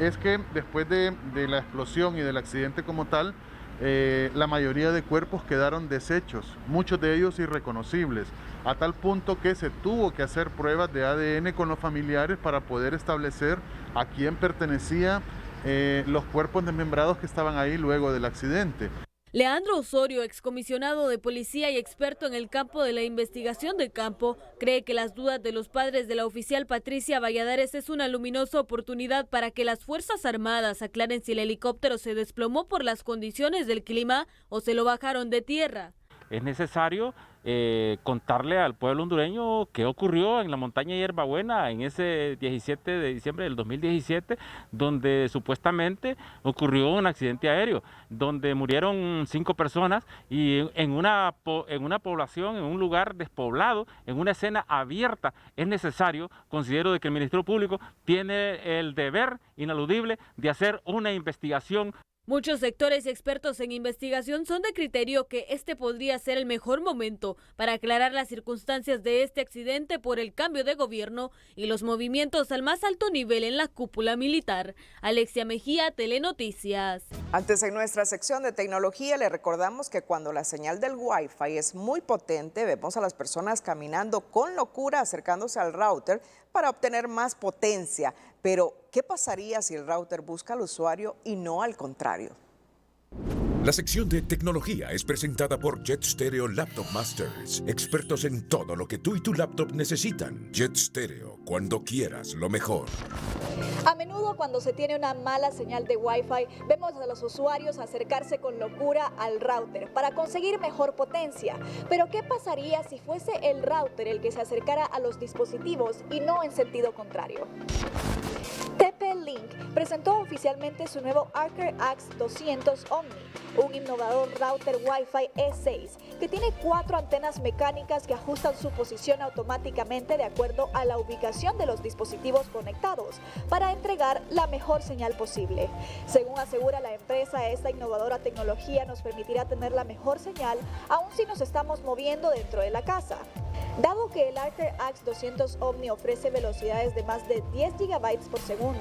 es que después de la explosión y del accidente como tal, la mayoría de cuerpos quedaron deshechos, muchos de ellos irreconocibles, a tal punto que se tuvo que hacer pruebas de ADN con los familiares para poder establecer a quién pertenecían los cuerpos desmembrados que estaban ahí luego del accidente. Leandro Osorio, excomisionado de policía y experto en el campo de la investigación de campo, cree que las dudas de los padres de la oficial Patricia Valladares es una luminosa oportunidad para que las Fuerzas Armadas aclaren si el helicóptero se desplomó por las condiciones del clima o se lo bajaron de tierra. Es necesario contarle al pueblo hondureño qué ocurrió en la montaña Hierbabuena en ese 17 de diciembre del 2017, donde supuestamente ocurrió un accidente aéreo, donde murieron 5 personas y en una población, en un lugar despoblado, en una escena abierta. Es necesario, considero, de que el Ministerio Público tiene el deber ineludible de hacer una investigación. Muchos sectores y expertos en investigación son de criterio que este podría ser el mejor momento para aclarar las circunstancias de este accidente por el cambio de gobierno y los movimientos al más alto nivel en la cúpula militar. Alexia Mejía, Telenoticias. Antes, en nuestra sección de tecnología, le recordamos que cuando la señal del Wi-Fi es muy potente, vemos a las personas caminando con locura acercándose al router para obtener más potencia. Pero, ¿qué pasaría si el router busca al usuario y no al contrario? La sección de tecnología es presentada por Jet Stereo Laptop Masters, expertos en todo lo que tú y tu laptop necesitan. Jet Stereo, cuando quieras lo mejor. A menudo, cuando se tiene una mala señal de Wi-Fi, vemos a los usuarios acercarse con locura al router para conseguir mejor potencia. Pero, ¿qué pasaría si fuese el router el que se acercara a los dispositivos y no en sentido contrario? TP-Link presentó oficialmente su nuevo Archer Axe 200 Omni, un innovador router Wi-Fi E6 que tiene 4 antenas mecánicas que ajustan su posición automáticamente de acuerdo a la ubicación de los dispositivos conectados para entregar la mejor señal posible. Según asegura la empresa, esta innovadora tecnología nos permitirá tener la mejor señal aun si nos estamos moviendo dentro de la casa. Dado que el Archer Axe 200 Omni ofrece velocidades de más de 10 GB por segundo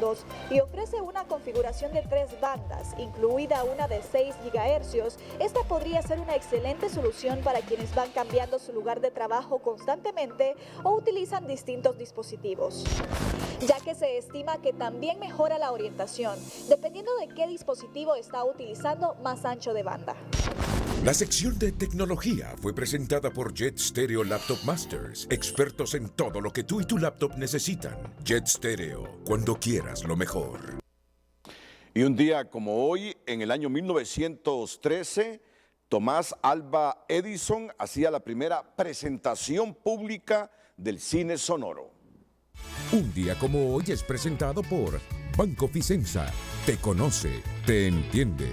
y ofrece una configuración de 3 bandas, incluida una de 6 GHz, esta podría ser una excelente solución para quienes van cambiando su lugar de trabajo constantemente o utilizan distintos dispositivos, ya que se estima que también mejora la orientación, dependiendo de qué dispositivo está utilizando más ancho de banda. La sección de tecnología fue presentada por Jet Stereo Laptop Masters, expertos en todo lo que tú y tu laptop necesitan. Jet Stereo, cuando quieras lo mejor. Y un día como hoy, en el año 1913, Tomás Alva Edison hacía la primera presentación pública del cine sonoro. Un día como hoy es presentado por Banco Ficenza. Te conoce, te entiende.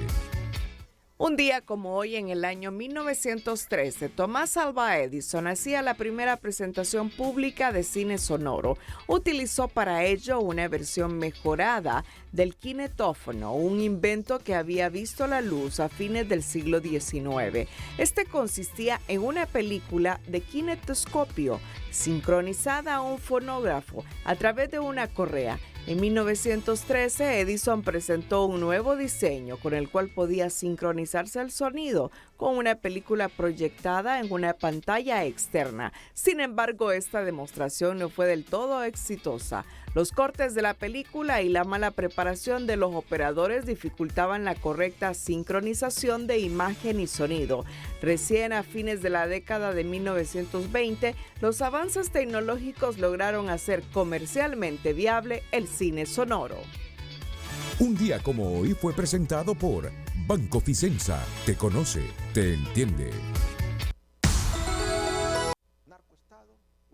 Un día como hoy, en el año 1913, Tomás Alva Edison hacía la primera presentación pública de cine sonoro. Utilizó para ello una versión mejorada del kinetófono, un invento que había visto la luz a fines del siglo XIX. Este consistía en una película de kinetoscopio sincronizada a un fonógrafo a través de una correa. En 1913, Edison presentó un nuevo diseño con el cual podía sincronizarse el sonido con una película proyectada en una pantalla externa. Sin embargo, esta demostración no fue del todo exitosa. Los cortes de la película y la mala preparación de los operadores dificultaban la correcta sincronización de imagen y sonido. Recién a fines de la década de 1920, los avances tecnológicos lograron hacer comercialmente viable el cine sonoro. Un día como hoy fue presentado por Banco Ficenza. Te conoce, te entiende.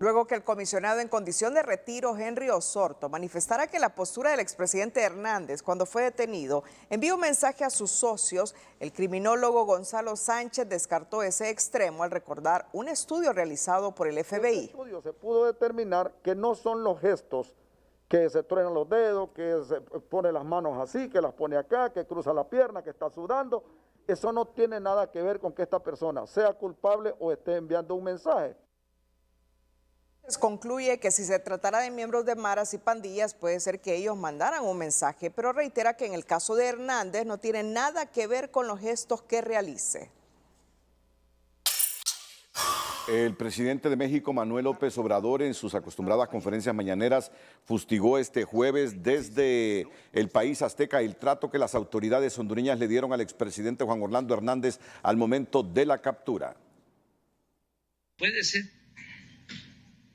Luego que el comisionado en condición de retiro, Henry Osorto, manifestara que la postura del expresidente Hernández cuando fue detenido envió un mensaje a sus socios, el criminólogo Gonzalo Sánchez descartó ese extremo al recordar un estudio realizado por el FBI. En este estudio se pudo determinar que no son los gestos que se truenan los dedos, que se pone las manos así, que las pone acá, que cruza la pierna, que está sudando. Eso no tiene nada que ver con que esta persona sea culpable o esté enviando un mensaje. Concluye que si se tratara de miembros de maras y pandillas puede ser que ellos mandaran un mensaje, pero reitera que en el caso de Hernández no tiene nada que ver con los gestos que realice. El presidente de México, Manuel López Obrador, en sus acostumbradas conferencias mañaneras, fustigó este jueves desde el país azteca el trato que las autoridades hondureñas le dieron al expresidente Juan Orlando Hernández al momento de la captura. Puede ser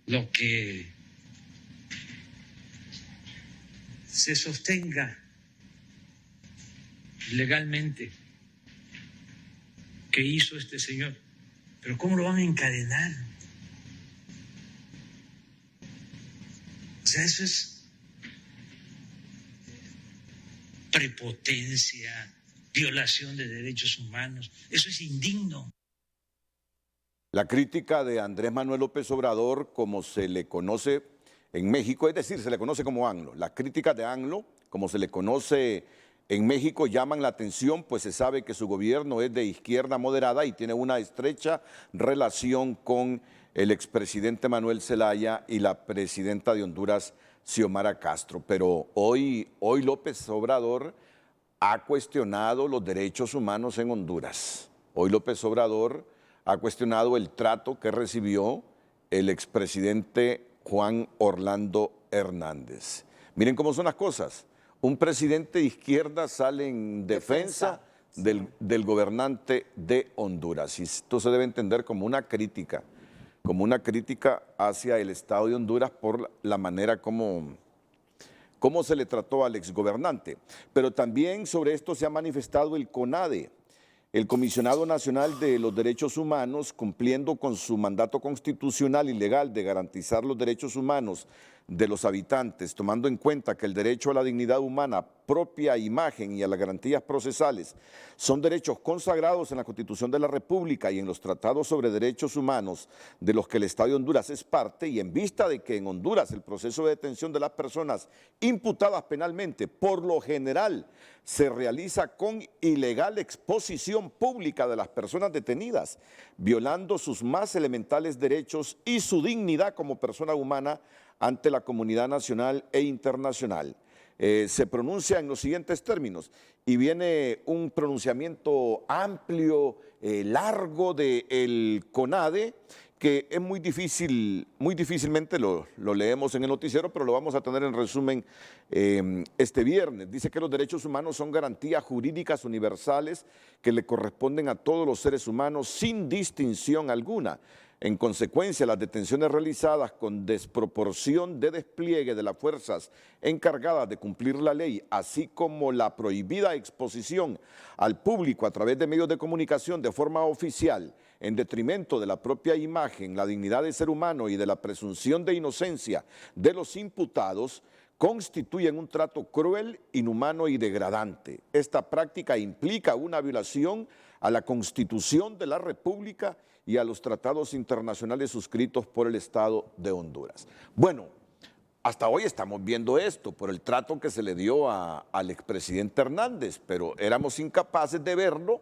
lo que se sostenga legalmente que hizo este señor, pero ¿cómo lo van a encadenar? O sea, eso es prepotencia, violación de derechos humanos, eso es indigno. La crítica de Andrés Manuel López Obrador, como se le conoce en México, es decir, se le conoce como AMLO. Las críticas de AMLO, como se le conoce en México, llaman la atención, pues se sabe que su gobierno es de izquierda moderada y tiene una estrecha relación con el expresidente Manuel Zelaya y la presidenta de Honduras, Xiomara Castro. Pero hoy López Obrador ha cuestionado los derechos humanos en Honduras. Hoy López Obrador ha cuestionado el trato que recibió el expresidente Juan Orlando Hernández. Miren cómo son las cosas. Un presidente de izquierda sale en defensa del gobernante de Honduras. Y esto se debe entender como una crítica hacia el Estado de Honduras por la manera como se le trató al exgobernante. Pero también sobre esto se ha manifestado el CONADE, el Comisionado Nacional de los Derechos Humanos, cumpliendo con su mandato constitucional y legal de garantizar los derechos humanos de los habitantes, tomando en cuenta que el derecho a la dignidad humana, propia imagen y a las garantías procesales son derechos consagrados en la Constitución de la República y en los tratados sobre derechos humanos de los que el Estado de Honduras es parte, y en vista de que en Honduras el proceso de detención de las personas imputadas penalmente por lo general se realiza con ilegal exposición pública de las personas detenidas, violando sus más elementales derechos y su dignidad como persona humana ante la comunidad nacional e internacional. Se pronuncia en los siguientes términos y viene un pronunciamiento amplio, largo del CONADE, que es muy difícilmente lo leemos en el noticiero, pero lo vamos a tener en resumen este viernes. Dice que los derechos humanos son garantías jurídicas universales que le corresponden a todos los seres humanos sin distinción alguna. En consecuencia, las detenciones realizadas con desproporción de despliegue de las fuerzas encargadas de cumplir la ley, así como la prohibida exposición al público a través de medios de comunicación de forma oficial, en detrimento de la propia imagen, la dignidad del ser humano y de la presunción de inocencia de los imputados, constituyen un trato cruel, inhumano y degradante. Esta práctica implica una violación a la Constitución de la República y a los tratados internacionales suscritos por el Estado de Honduras. Bueno, hasta hoy estamos viendo esto por el trato que se le dio al expresidente Hernández, pero éramos incapaces de verlo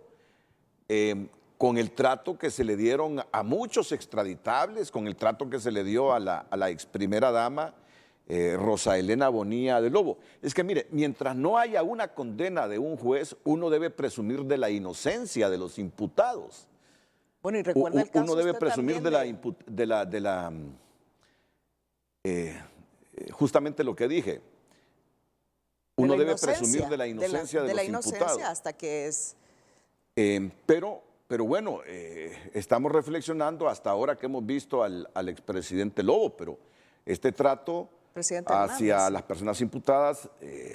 con el trato que se le dieron a muchos extraditables, con el trato que se le dio a la ex primera dama Rosa Elena Bonilla de Lobo. Es que mire, mientras no haya una condena de un juez, uno debe presumir de la inocencia de los imputados. Bueno, y recuerda el caso uno debe presumir justamente lo que dije. Uno debe presumir de la inocencia de los imputados. Hasta que es... Pero bueno, estamos reflexionando hasta ahora que hemos visto al expresidente Lobo, pero este trato hacia las personas imputadas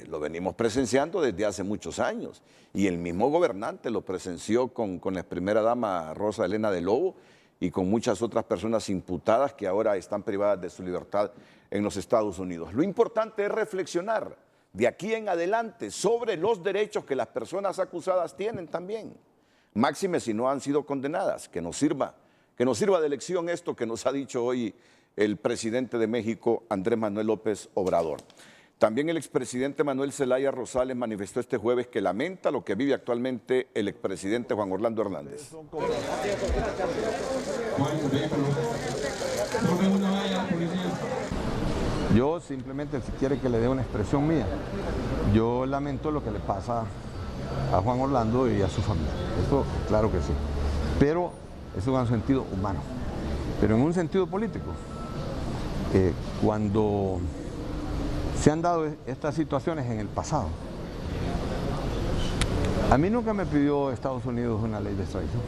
lo venimos presenciando desde hace muchos años, y el mismo gobernante lo presenció con la primera dama Rosa Elena de Lobo, y con muchas otras personas imputadas que ahora están privadas de su libertad en los Estados Unidos. Lo importante es reflexionar de aquí en adelante sobre los derechos que las personas acusadas tienen también. Máxime si no han sido condenadas, que nos sirva de lección esto que nos ha dicho hoy el presidente de México, Andrés Manuel López Obrador. También el expresidente Manuel Zelaya Rosales manifestó este jueves que lamenta lo que vive actualmente el expresidente Juan Orlando Hernández. Yo simplemente, si quiere que le dé una expresión mía, yo lamento lo que le pasa a Juan Orlando y a su familia. Eso, claro que sí. Pero eso es un sentido humano. Pero en un sentido político, cuando se han dado estas situaciones en el pasado, a mí nunca me pidió Estados Unidos una ley de extradición.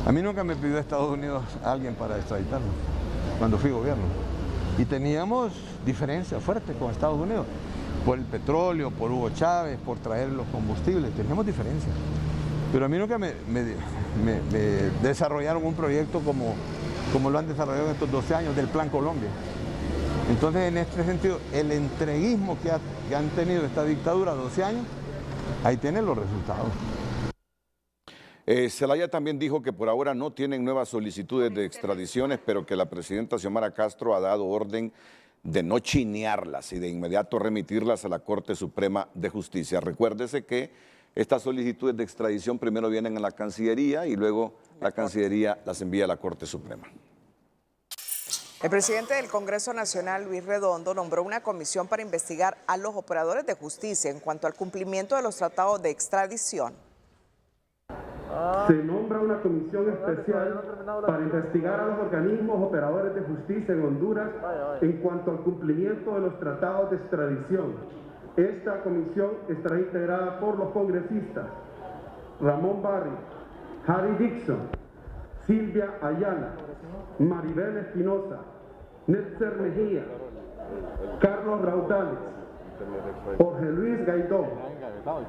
A mí nunca me pidió Estados Unidos a alguien para extraditarlo cuando fui gobierno. Y teníamos diferencias fuertes con Estados Unidos. Por el petróleo, por Hugo Chávez, por traer los combustibles, teníamos diferencias. Pero a mí nunca me desarrollaron un proyecto como lo han desarrollado en estos 12 años del Plan Colombia. Entonces, en este sentido, el entreguismo que han tenido esta dictadura 12 años, ahí tienen los resultados. Zelaya también dijo que por ahora no tienen nuevas solicitudes de extradiciones, pero que la presidenta Xiomara Castro ha dado orden de no chinearlas y de inmediato remitirlas a la Corte Suprema de Justicia. Recuérdese que estas solicitudes de extradición primero vienen a la Cancillería y luego la Cancillería las envía a la Corte Suprema. El presidente del Congreso Nacional, Luis Redondo, nombró una comisión para investigar a los operadores de justicia en cuanto al cumplimiento de los tratados de extradición. Se nombra una comisión especial para investigar a los organismos operadores de justicia en Honduras en cuanto al cumplimiento de los tratados de extradición. Esta comisión estará integrada por los congresistas Ramón Barrios, Harry Dixon, Silvia Ayala, Maribel Espinosa, Netzer Mejía, Carlos Raudales, Jorge Luis Gaidó,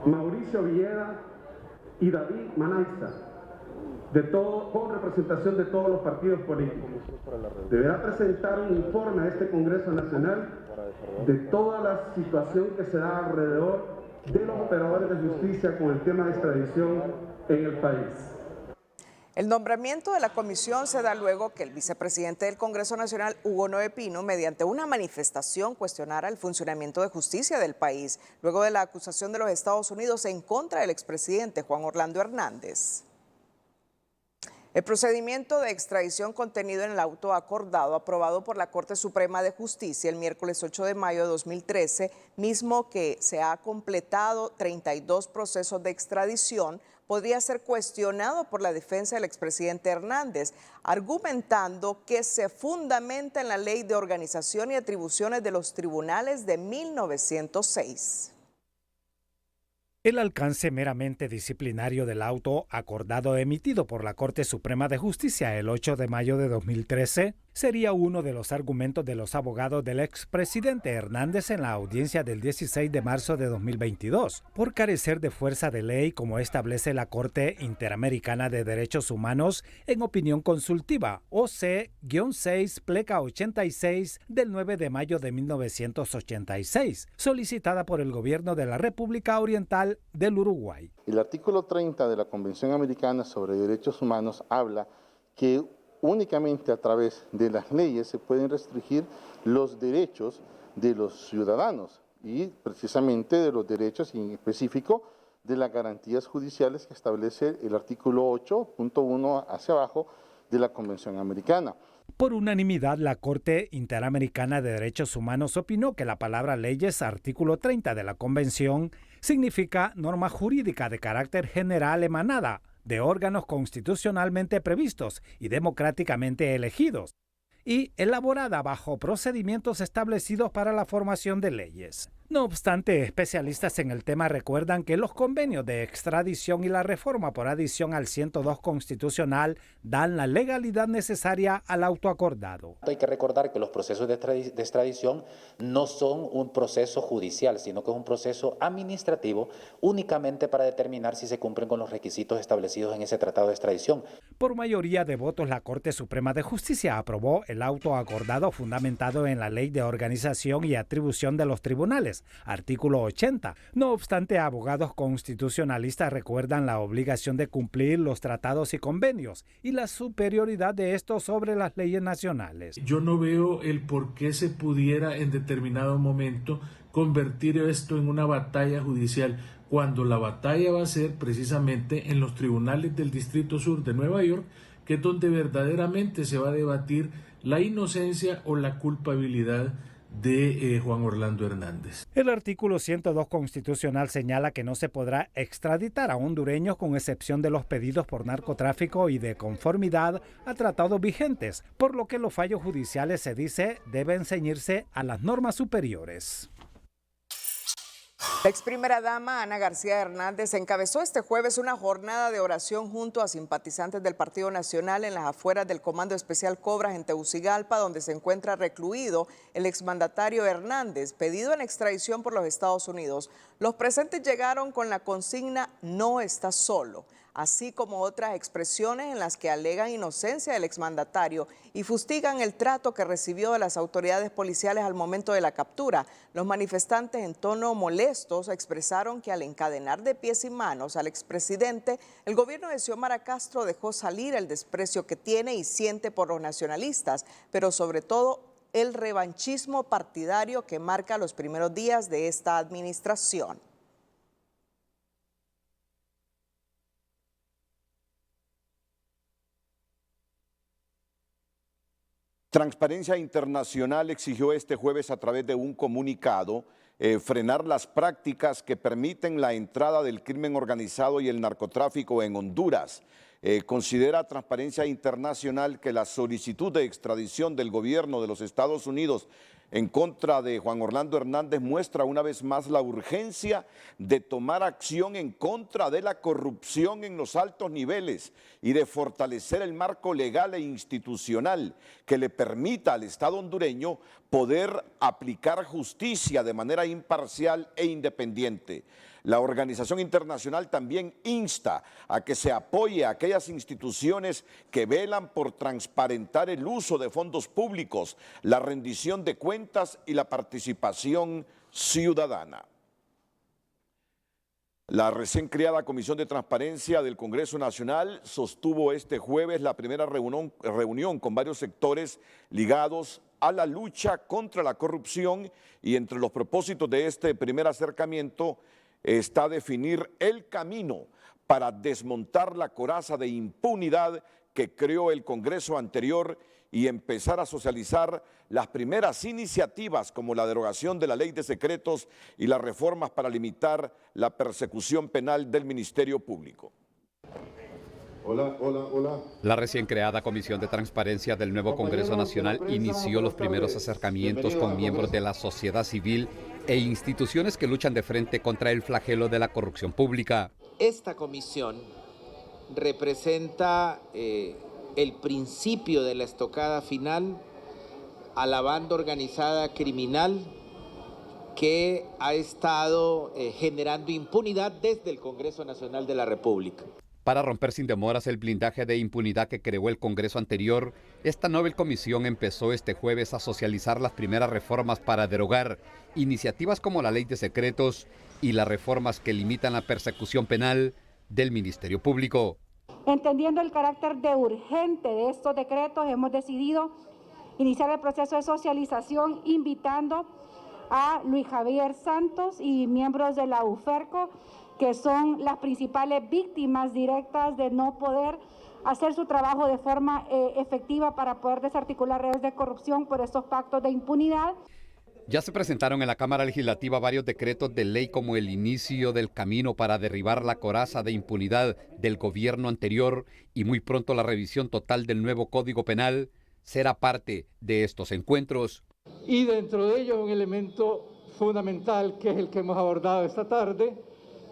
Mauricio Villeda y David Manaiza, con representación de todos los partidos políticos. Deberá presentar un informe a este Congreso Nacional de toda la situación que se da alrededor de los operadores de justicia con el tema de extradición en el país. El nombramiento de la comisión se da luego que el vicepresidente del Congreso Nacional, Hugo Noé Pino, mediante una manifestación cuestionara el funcionamiento de justicia del país, luego de la acusación de los Estados Unidos en contra del expresidente Juan Orlando Hernández. El procedimiento de extradición contenido en el auto acordado aprobado por la Corte Suprema de Justicia el miércoles 8 de mayo de 2013, mismo que se ha completado 32 procesos de extradición, podría ser cuestionado por la defensa del expresidente Hernández, argumentando que se fundamenta en la Ley de Organización y Atribuciones de los Tribunales de 1906. El alcance meramente disciplinario del auto acordado emitido por la Corte Suprema de Justicia el 8 de mayo de 2013 sería uno de los argumentos de los abogados del expresidente Hernández en la audiencia del 16 de marzo de 2022, por carecer de fuerza de ley como establece la Corte Interamericana de Derechos Humanos en opinión consultiva OC-6 pleca 86 del 9 de mayo de 1986, solicitada por el gobierno de la República Oriental del Uruguay. El artículo 30 de la Convención Americana sobre Derechos Humanos habla que únicamente a través de las leyes se pueden restringir los derechos de los ciudadanos y precisamente de los derechos en específico de las garantías judiciales que establece el artículo 8.1 hacia abajo de la Convención Americana. Por unanimidad, la Corte Interamericana de Derechos Humanos opinó que la palabra leyes, artículo 30 de la Convención, significa norma jurídica de carácter general emanada de órganos constitucionalmente previstos y democráticamente elegidos, y elaborada bajo procedimientos establecidos para la formación de leyes. No obstante, especialistas en el tema recuerdan que los convenios de extradición y la reforma por adición al 102 constitucional dan la legalidad necesaria al auto acordado. Hay que recordar que los procesos de extradición no son un proceso judicial, sino que es un proceso administrativo únicamente para determinar si se cumplen con los requisitos establecidos en ese tratado de extradición. Por mayoría de votos, la Corte Suprema de Justicia aprobó el auto acordado fundamentado en la Ley de Organización y Atribución de los Tribunales, artículo 80. No obstante, abogados constitucionalistas recuerdan la obligación de cumplir los tratados y convenios y la superioridad de estos sobre las leyes nacionales. Yo no veo el por qué se pudiera en determinado momento convertir esto en una batalla judicial, cuando la batalla va a ser precisamente en los tribunales del Distrito Sur de Nueva York, que es donde verdaderamente se va a debatir la inocencia o la culpabilidad de Juan Orlando Hernández. El artículo 102 constitucional señala que no se podrá extraditar a hondureños con excepción de los pedidos por narcotráfico y de conformidad a tratados vigentes, por lo que los fallos judiciales, se dice, deben ceñirse a las normas superiores. La ex primera dama Ana García Hernández encabezó este jueves una jornada de oración junto a simpatizantes del Partido Nacional en las afueras del Comando Especial Cobras en Tegucigalpa, donde se encuentra recluido el exmandatario Hernández, pedido en extradición por los Estados Unidos. Los presentes llegaron con la consigna "No estás solo", así como otras expresiones en las que alegan inocencia del exmandatario y fustigan el trato que recibió de las autoridades policiales al momento de la captura. Los manifestantes, en tono molestos, expresaron que al encadenar de pies y manos al expresidente, el gobierno de Xiomara Castro dejó salir el desprecio que tiene y siente por los nacionalistas, pero sobre todo el revanchismo partidario que marca los primeros días de esta administración. Transparencia Internacional exigió este jueves a través de un comunicado frenar las prácticas que permiten la entrada del crimen organizado y el narcotráfico en Honduras. Considera Transparencia Internacional que la solicitud de extradición del gobierno de los Estados Unidos en contra de Juan Orlando Hernández muestra una vez más la urgencia de tomar acción en contra de la corrupción en los altos niveles y de fortalecer el marco legal e institucional que le permita al Estado hondureño poder aplicar justicia de manera imparcial e independiente. La organización internacional también insta a que se apoye a aquellas instituciones que velan por transparentar el uso de fondos públicos, la rendición de cuentas y la participación ciudadana. La recién creada Comisión de Transparencia del Congreso Nacional sostuvo este jueves la primera reunión con varios sectores ligados a la lucha contra la corrupción, y entre los propósitos de este primer acercamiento está definir el camino para desmontar la coraza de impunidad que creó el Congreso anterior y empezar a socializar las primeras iniciativas como la derogación de la Ley de Secretos y las reformas para limitar la persecución penal del Ministerio Público. Hola. La recién creada Comisión de Transparencia del nuevo Congreso Nacional inició los primeros acercamientos con miembros de la sociedad civil e instituciones que luchan de frente contra el flagelo de la corrupción pública. Esta comisión representa el principio de la estocada final a la banda organizada criminal que ha estado generando impunidad desde el Congreso Nacional de la República. Para romper sin demoras el blindaje de impunidad que creó el Congreso anterior, esta nueva comisión empezó este jueves a socializar las primeras reformas para derogar iniciativas como la Ley de Secretos y las reformas que limitan la persecución penal del Ministerio Público. Entendiendo el carácter de urgente de estos decretos, hemos decidido iniciar el proceso de socialización invitando a Luis Javier Santos y miembros de la UFERCO, que son las principales víctimas directas de no poder hacer su trabajo de forma efectiva para poder desarticular redes de corrupción por estos pactos de impunidad. Ya se presentaron en la Cámara Legislativa varios decretos de ley como el inicio del camino para derribar la coraza de impunidad del gobierno anterior, y muy pronto la revisión total del nuevo Código Penal será parte de estos encuentros. Y dentro de ellos un elemento fundamental, que es el que hemos abordado esta tarde,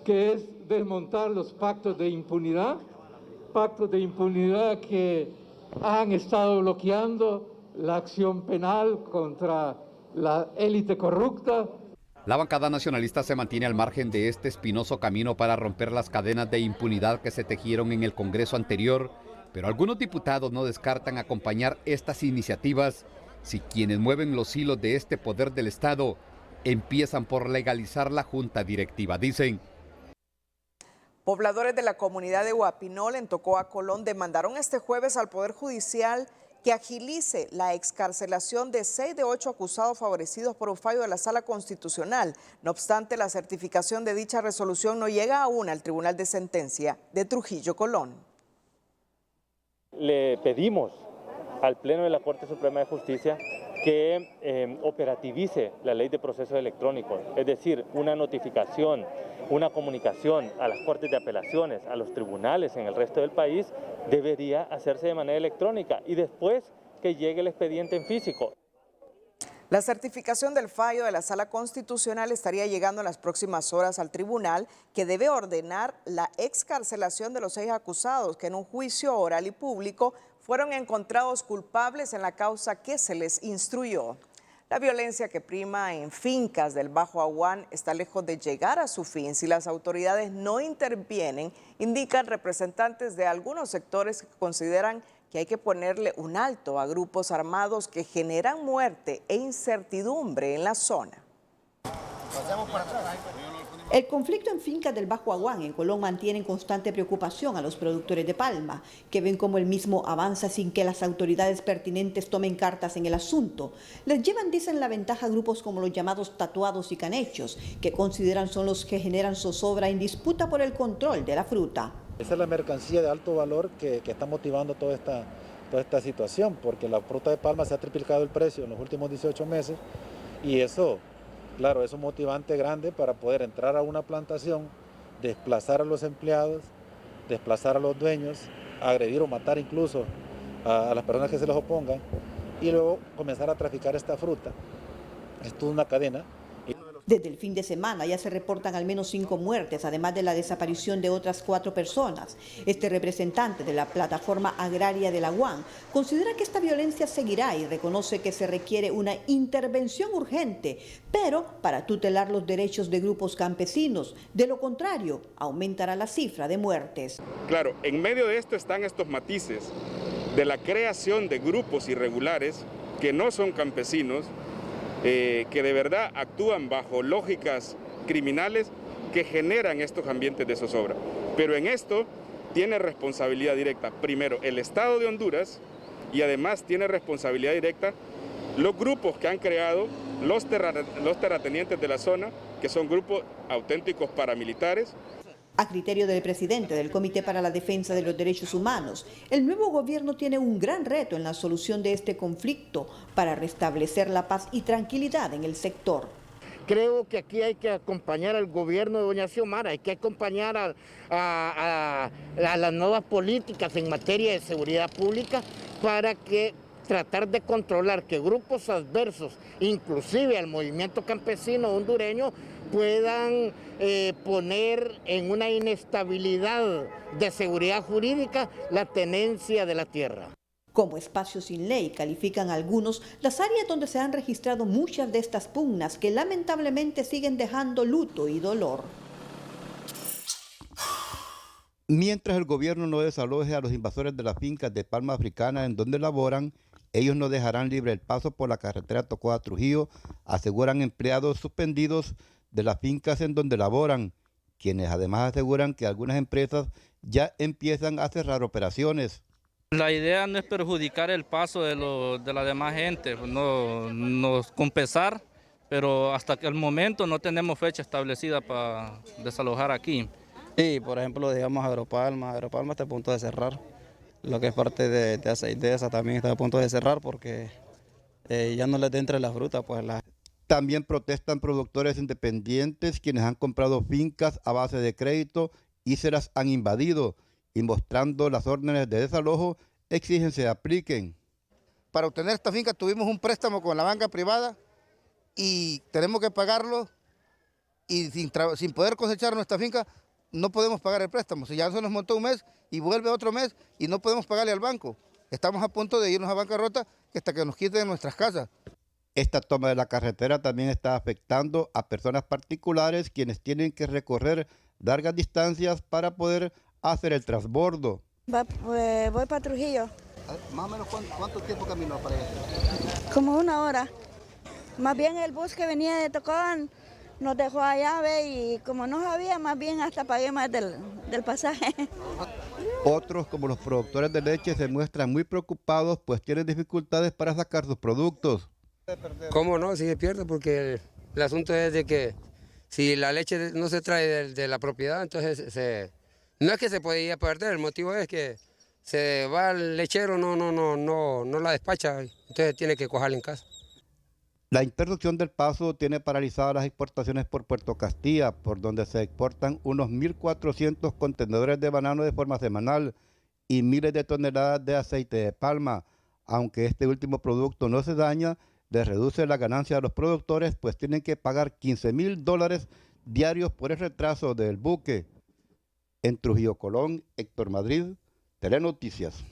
que es desmontar los pactos de impunidad que han estado bloqueando la acción penal contra la élite corrupta. La bancada nacionalista se mantiene al margen de este espinoso camino para romper las cadenas de impunidad que se tejieron en el Congreso anterior, pero algunos diputados no descartan acompañar estas iniciativas si quienes mueven los hilos de este poder del Estado empiezan por legalizar la junta directiva, dicen. Pobladores de la comunidad de Huapinol, en Tocoa, Colón, demandaron este jueves al Poder Judicial que agilice la excarcelación de 6 de 8 acusados favorecidos por un fallo de la Sala Constitucional. No obstante, la certificación de dicha resolución no llega aún al Tribunal de Sentencia de Trujillo, Colón. Le pedimos al Pleno de la Corte Suprema de Justicia que operativice la ley de proceso electrónico, es decir, una notificación, una comunicación a las cortes de apelaciones, a los tribunales en el resto del país, debería hacerse de manera electrónica y después que llegue el expediente en físico. La certificación del fallo de la Sala Constitucional estaría llegando en las próximas horas al tribunal, que debe ordenar la excarcelación de los 6 acusados que en un juicio oral y público fueron encontrados culpables en la causa que se les instruyó. La violencia que prima en fincas del Bajo Aguán está lejos de llegar a su fin si las autoridades no intervienen, indican representantes de algunos sectores que consideran que hay que ponerle un alto a grupos armados que generan muerte e incertidumbre en la zona. El conflicto en fincas del Bajo Aguán en Colón mantiene en constante preocupación a los productores de palma, que ven como el mismo avanza sin que las autoridades pertinentes tomen cartas en el asunto. Les llevan, dicen, la ventaja a grupos como los llamados tatuados y canechos, que consideran son los que generan zozobra en disputa por el control de la fruta. Esa es la mercancía de alto valor que está motivando toda esta situación, porque la fruta de palma se ha triplicado el precio en los últimos 18 meses y eso, claro, es un motivante grande para poder entrar a una plantación, desplazar a los empleados, desplazar a los dueños, agredir o matar incluso a las personas que se les opongan y luego comenzar a traficar esta fruta. Es toda una cadena. Desde el fin de semana ya se reportan al menos 5 muertes, además de la desaparición de otras 4 personas. Este representante de la plataforma agraria de la UAN considera que esta violencia seguirá y reconoce que se requiere una intervención urgente, pero para tutelar los derechos de grupos campesinos. De lo contrario, aumentará la cifra de muertes. Claro, en medio de esto están estos matices de la creación de grupos irregulares que no son campesinos, que de verdad actúan bajo lógicas criminales que generan estos ambientes de zozobra. Pero en esto tiene responsabilidad directa, primero, el Estado de Honduras y además tiene responsabilidad directa los grupos que han creado los terratenientes de la zona, que son grupos auténticos paramilitares. A criterio del presidente del Comité para la Defensa de los Derechos Humanos, el nuevo gobierno tiene un gran reto en la solución de este conflicto para restablecer la paz y tranquilidad en el sector. Creo que aquí hay que acompañar al gobierno de doña Xiomara, hay que acompañar a las nuevas políticas en materia de seguridad pública para que tratar de controlar que grupos adversos, inclusive al movimiento campesino hondureño, puedan poner en una inestabilidad de seguridad jurídica la tenencia de la tierra. Como espacio sin ley, califican algunos las áreas donde se han registrado muchas de estas pugnas que lamentablemente siguen dejando luto y dolor. Mientras el gobierno no desaloje a los invasores de las fincas de palma africana en donde laboran, ellos no dejarán libre el paso por la carretera Tocoa-Trujillo, aseguran empleados suspendidos de las fincas en donde laboran, quienes además aseguran que algunas empresas ya empiezan a cerrar operaciones. La idea no es perjudicar el paso de la demás gente, no compensar, pero hasta el momento no tenemos fecha establecida para desalojar aquí. Sí, por ejemplo, digamos Agropalma está a punto de cerrar. Lo que es parte de Aceitesa también está a punto de cerrar porque ya no les entra la fruta. También protestan productores independientes quienes han comprado fincas a base de crédito y se las han invadido, y mostrando las órdenes de desalojo exigen se apliquen. Para obtener esta finca tuvimos un préstamo con la banca privada y tenemos que pagarlo y sin poder cosechar nuestra finca no podemos pagar el préstamo. Si ya se nos montó un mes y vuelve otro mes y no podemos pagarle al banco. Estamos a punto de irnos a bancarrota hasta que nos quiten nuestras casas. Esta toma de la carretera también está afectando a personas particulares quienes tienen que recorrer largas distancias para poder hacer el transbordo. Voy para Trujillo. ¿Más o menos cuánto tiempo caminó para allá? Como 1 hora. Más bien el bus que venía de Tocón nos dejó allá, y como no sabía, más bien hasta pagué más del pasaje. Otros, como los productores de leche, se muestran muy preocupados, pues tienen dificultades para sacar sus productos. ¿Cómo no? Sí se pierde, porque el asunto es de que si la leche no se trae de la propiedad, entonces no es que se puede ir a perder, el motivo es que se va al lechero, no la despacha, entonces tiene que cogerla en casa. La interrupción del paso tiene paralizadas las exportaciones por Puerto Castilla, por donde se exportan unos 1.400 contenedores de banano de forma semanal y miles de toneladas de aceite de palma. Aunque este último producto no se daña, les reduce la ganancia a los productores, pues tienen que pagar $15,000 diarios por el retraso del buque. En Trujillo, Colón, Héctor Madrid, Telenoticias.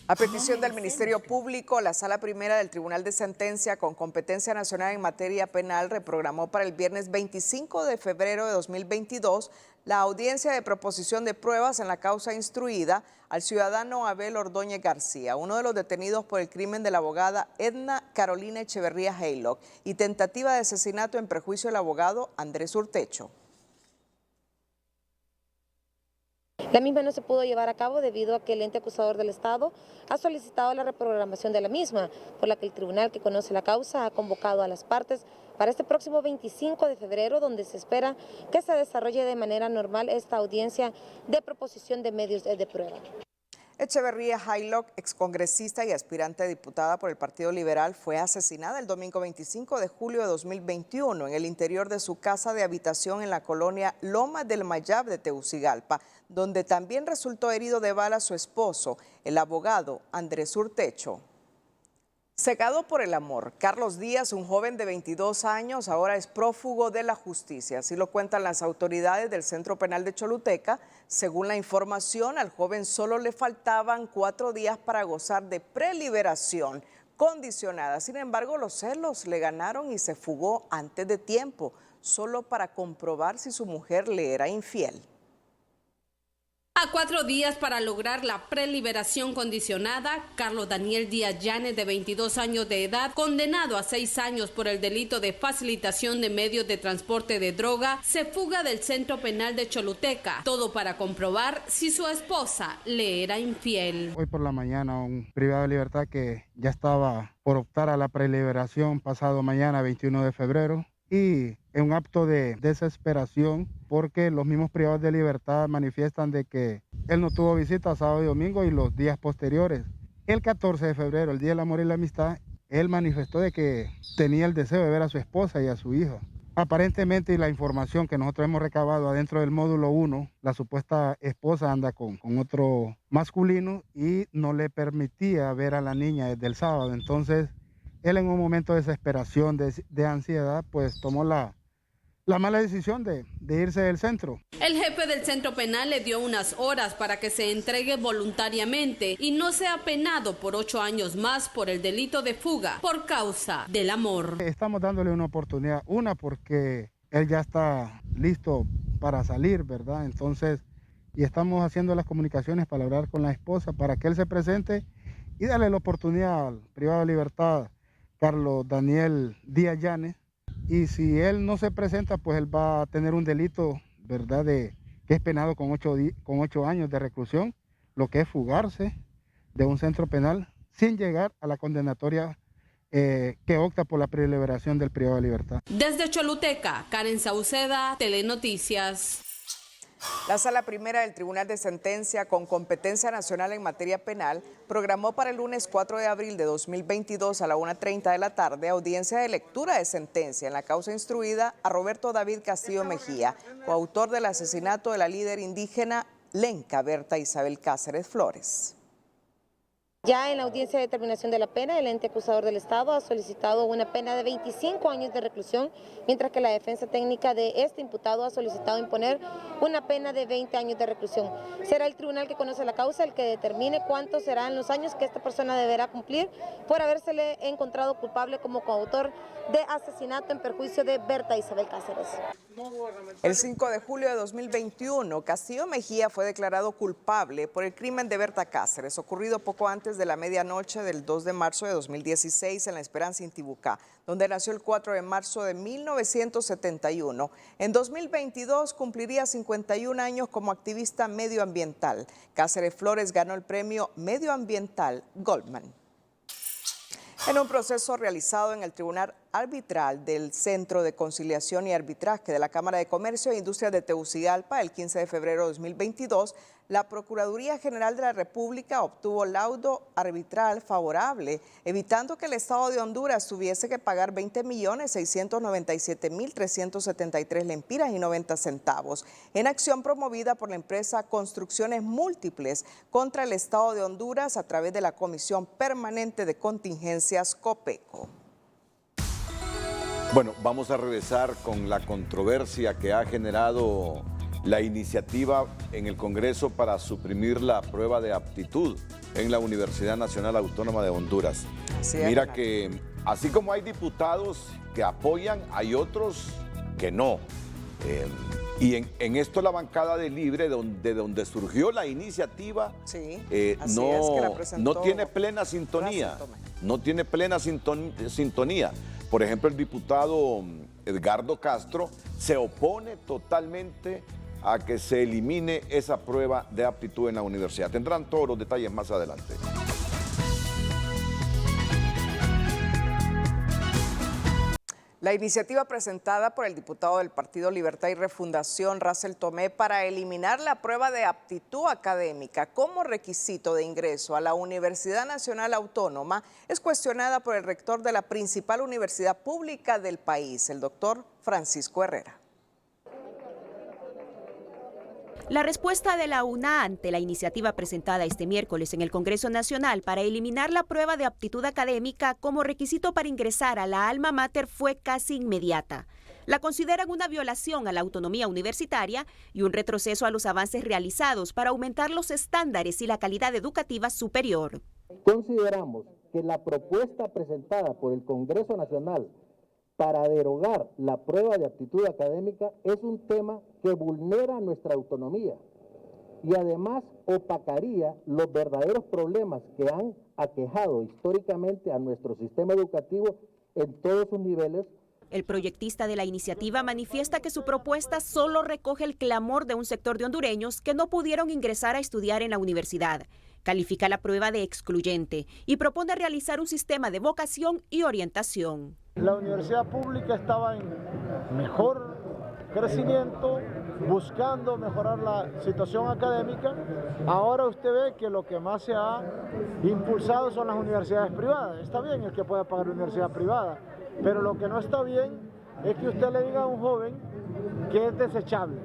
A petición del Ministerio Público, la Sala Primera del Tribunal de Sentencia con competencia nacional en materia penal reprogramó para el viernes 25 de febrero de 2022 la audiencia de proposición de pruebas en la causa instruida al ciudadano Abel Ordóñez García, uno de los detenidos por el crimen de la abogada Edna Carolina Echeverría Haylock y tentativa de asesinato en perjuicio del abogado Andrés Urtecho. La misma no se pudo llevar a cabo debido a que el ente acusador del Estado ha solicitado la reprogramación de la misma, por la que el tribunal que conoce la causa ha convocado a las partes para este próximo 25 de febrero, donde se espera que se desarrolle de manera normal esta audiencia de proposición de medios de prueba. Echeverría Haylock, excongresista y aspirante a diputada por el Partido Liberal, fue asesinada el domingo 25 de julio de 2021 en el interior de su casa de habitación en la colonia Lomas del Mayab de Tegucigalpa, donde también resultó herido de bala su esposo, el abogado Andrés Urtecho. Cegado por el amor, Carlos Díaz, un joven de 22 años, ahora es prófugo de la justicia. Así lo cuentan las autoridades del Centro Penal de Choluteca. Según la información, al joven solo le faltaban 4 días para gozar de preliberación condicionada. Sin embargo, los celos le ganaron y se fugó antes de tiempo, solo para comprobar si su mujer le era infiel. A 4 días para lograr la preliberación condicionada, Carlos Daniel Díaz Llanes, de 22 años de edad, condenado a 6 años por el delito de facilitación de medios de transporte de droga, se fuga del Centro Penal de Choluteca, todo para comprobar si su esposa le era infiel. Hoy por la mañana un privado de libertad que ya estaba por optar a la preliberación pasado mañana 21 de febrero. Y en un acto de desesperación, porque los mismos privados de libertad manifiestan de que él no tuvo visita sábado y domingo y los días posteriores. El 14 de febrero, el Día del Amor y la Amistad, él manifestó de que tenía el deseo de ver a su esposa y a su hija. Aparentemente, y la información que nosotros hemos recabado adentro del módulo 1, la supuesta esposa anda con otro masculino y no le permitía ver a la niña desde el sábado. Entonces, él en un momento de desesperación, de ansiedad, pues tomó la mala decisión de irse del centro. El jefe del centro penal le dio unas horas para que se entregue voluntariamente y no sea penado por 8 años más por el delito de fuga por causa del amor. Estamos dándole una oportunidad, porque él ya está listo para salir, ¿verdad? Entonces, y estamos haciendo las comunicaciones para hablar con la esposa para que él se presente y darle la oportunidad al privado de libertad Carlos Daniel Díaz Llanes, y si él no se presenta, pues él va a tener un delito, ¿verdad?, que es penado con 8 años de reclusión, lo que es fugarse de un centro penal sin llegar a la condenatoria que opta por la preliberación del privado de libertad. Desde Choluteca, Karen Sauceda, Telenoticias. La Sala Primera del Tribunal de Sentencia con competencia nacional en materia penal programó para el lunes 4 de abril de 2022 a la 1:30 de la tarde audiencia de lectura de sentencia en la causa instruida a Roberto David Castillo Mejía, coautor del asesinato de la líder indígena Lenca Berta Isabel Cáceres Flores. Ya en la audiencia de determinación de la pena, el ente acusador del Estado ha solicitado una pena de 25 años de reclusión, mientras que la defensa técnica de este imputado ha solicitado imponer una pena de 20 años de reclusión. Será el tribunal que conoce la causa el que determine cuántos serán los años que esta persona deberá cumplir por habérsele encontrado culpable como coautor de asesinato en perjuicio de Berta Isabel Cáceres. El 5 de julio de 2021, Castillo Mejía fue declarado culpable por el crimen de Berta Cáceres, ocurrido poco antes de la medianoche del 2 de marzo de 2016 en La Esperanza, Intibucá, donde nació el 4 de marzo de 1971. En 2022 cumpliría 51 años como activista medioambiental. Cáceres Flores ganó el premio medioambiental Goldman. En un proceso realizado en el Tribunal Arbitral del Centro de Conciliación y Arbitraje de la Cámara de Comercio e Industria de Tegucigalpa el 15 de febrero de 2022, la Procuraduría General de la República obtuvo laudo arbitral favorable, evitando que el Estado de Honduras tuviese que pagar 20.697.373 lempiras y 90 centavos, en acción promovida por la empresa Construcciones Múltiples contra el Estado de Honduras a través de la Comisión Permanente de Contingencias COPECO. Bueno, vamos a regresar con la controversia que ha generado la iniciativa en el Congreso para suprimir la prueba de aptitud en la Universidad Nacional Autónoma de Honduras. Mira que así como hay diputados que apoyan, hay otros que no. Y en esto la bancada de Libre, de donde surgió la iniciativa, no tiene plena sintonía. No tiene plena sintonía. Por ejemplo, el diputado Edgardo Castro se opone totalmente a que se elimine esa prueba de aptitud en la universidad. Tendrán todos los detalles más adelante. La iniciativa presentada por el diputado del Partido Libertad y Refundación, Russell Tomé, para eliminar la prueba de aptitud académica como requisito de ingreso a la Universidad Nacional Autónoma es cuestionada por el rector de la principal universidad pública del país, el doctor Francisco Herrera. La respuesta de la UNA ante la iniciativa presentada este miércoles en el Congreso Nacional para eliminar la prueba de aptitud académica como requisito para ingresar a la alma mater fue casi inmediata. La consideran una violación a la autonomía universitaria y un retroceso a los avances realizados para aumentar los estándares y la calidad educativa superior. Consideramos que la propuesta presentada por el Congreso Nacional para derogar la prueba de aptitud académica es un tema que vulnera nuestra autonomía y además opacaría los verdaderos problemas que han aquejado históricamente a nuestro sistema educativo en todos sus niveles. El proyectista de la iniciativa manifiesta que su propuesta solo recoge el clamor de un sector de hondureños que no pudieron ingresar a estudiar en la universidad. Califica la prueba de excluyente y propone realizar un sistema de vocación y orientación. La universidad pública estaba en mejor crecimiento, buscando mejorar la situación académica. Ahora usted ve que lo que más se ha impulsado son las universidades privadas. Está bien el que pueda pagar la universidad privada, pero lo que no está bien es que usted le diga a un joven que es desechable,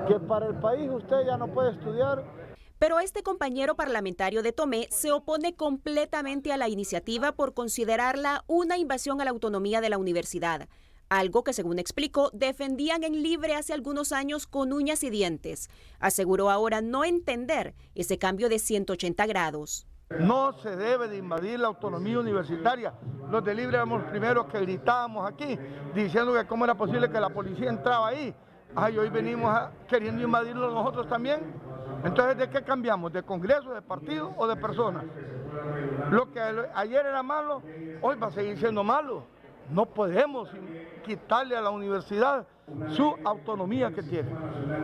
que para el país usted ya no puede estudiar. Pero este compañero parlamentario de Tomé se opone completamente a la iniciativa por considerarla una invasión a la autonomía de la universidad, algo que, según explicó, defendían en Libre hace algunos años con uñas y dientes. Aseguró ahora no entender ese cambio de 180 grados. No se debe de invadir la autonomía universitaria. Los de Libre éramos los primeros que gritábamos aquí, diciendo que cómo era posible que la policía entraba ahí. Y hoy venimos queriendo invadirlo nosotros también. Entonces, ¿de qué cambiamos? ¿De congreso, de partido o de personas? Lo que ayer era malo, hoy va a seguir siendo malo. No podemos quitarle a la universidad su autonomía que tiene.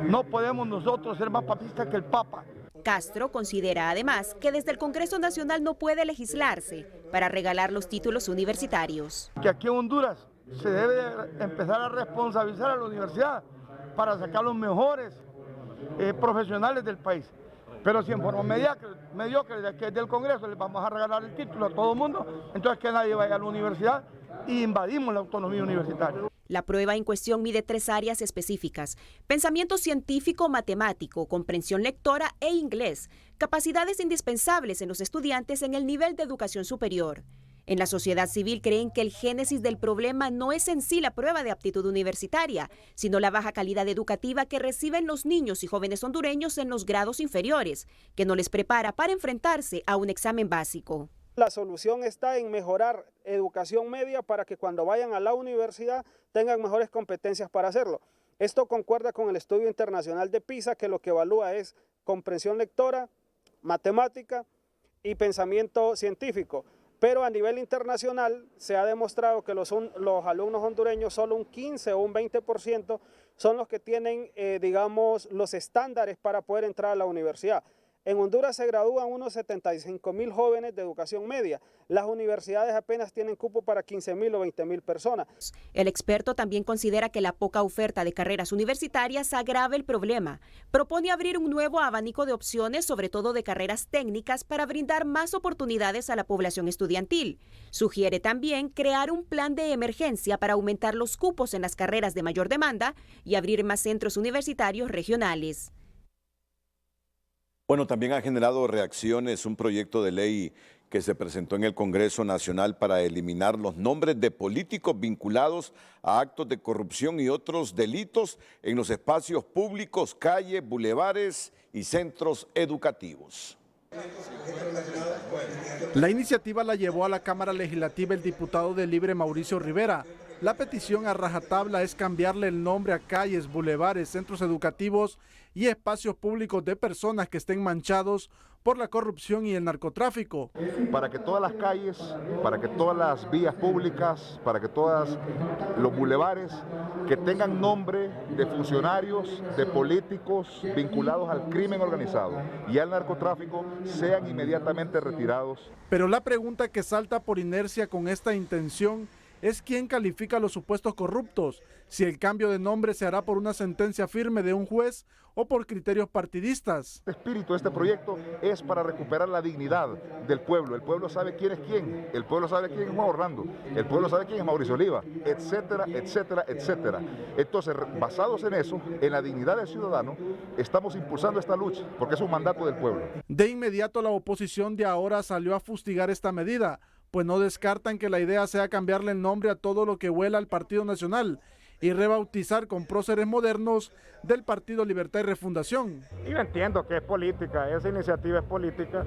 No podemos nosotros ser más papistas que el Papa. Castro considera además que desde el Congreso Nacional no puede legislarse para regalar los títulos universitarios. Que aquí en Honduras se debe empezar a responsabilizar a la universidad para sacar los mejores profesionales del país. Pero si en forma mediocre de aquí del Congreso les vamos a regalar el título a todo el mundo, entonces que nadie vaya a la universidad y invadimos la autonomía universitaria. La prueba en cuestión mide 3 áreas específicas: pensamiento científico, matemático, comprensión lectora e inglés, capacidades indispensables en los estudiantes en el nivel de educación superior. En la sociedad civil creen que el génesis del problema no es en sí la prueba de aptitud universitaria, sino la baja calidad educativa que reciben los niños y jóvenes hondureños en los grados inferiores, que no les prepara para enfrentarse a un examen básico. La solución está en mejorar educación media para que cuando vayan a la universidad tengan mejores competencias para hacerlo. Esto concuerda con el estudio internacional de PISA, que lo que evalúa es comprensión lectora, matemática y pensamiento científico. Pero a nivel internacional se ha demostrado que los alumnos hondureños, solo un 15 o un 20% son los que tienen, digamos, los estándares para poder entrar a la universidad. En Honduras se gradúan unos 75,000 jóvenes de educación media. Las universidades apenas tienen cupo para 15,000 o 20,000 personas. El experto también considera que la poca oferta de carreras universitarias agrava el problema. Propone abrir un nuevo abanico de opciones, sobre todo de carreras técnicas, para brindar más oportunidades a la población estudiantil. Sugiere también crear un plan de emergencia para aumentar los cupos en las carreras de mayor demanda y abrir más centros universitarios regionales. Bueno, también ha generado reacciones un proyecto de ley que se presentó en el Congreso Nacional para eliminar los nombres de políticos vinculados a actos de corrupción y otros delitos en los espacios públicos, calles, bulevares y centros educativos. La iniciativa la llevó a la Cámara Legislativa el diputado de Libre Mauricio Rivera. La petición a rajatabla es cambiarle el nombre a calles, bulevares, centros educativos y espacios públicos de personas que estén manchados por la corrupción y el narcotráfico. Para que todas las calles, para que todas las vías públicas, para que todos los bulevares que tengan nombre de funcionarios, de políticos vinculados al crimen organizado y al narcotráfico sean inmediatamente retirados. Pero la pregunta que salta por inercia con esta intención es quién califica a los supuestos corruptos, si el cambio de nombre se hará por una sentencia firme de un juez o por criterios partidistas. El espíritu de este proyecto es para recuperar la dignidad del pueblo. El pueblo sabe quién es quién, el pueblo sabe quién es Juan Orlando, el pueblo sabe quién es Mauricio Oliva, etcétera, etcétera, etcétera. Entonces, basados en eso, en la dignidad del ciudadano, estamos impulsando esta lucha, porque es un mandato del pueblo. De inmediato la oposición de ahora salió a fustigar esta medida, pues no descartan que la idea sea cambiarle el nombre a todo lo que huela al Partido Nacional y rebautizar con próceres modernos del Partido Libertad y Refundación. Yo entiendo que es política, esa iniciativa es política,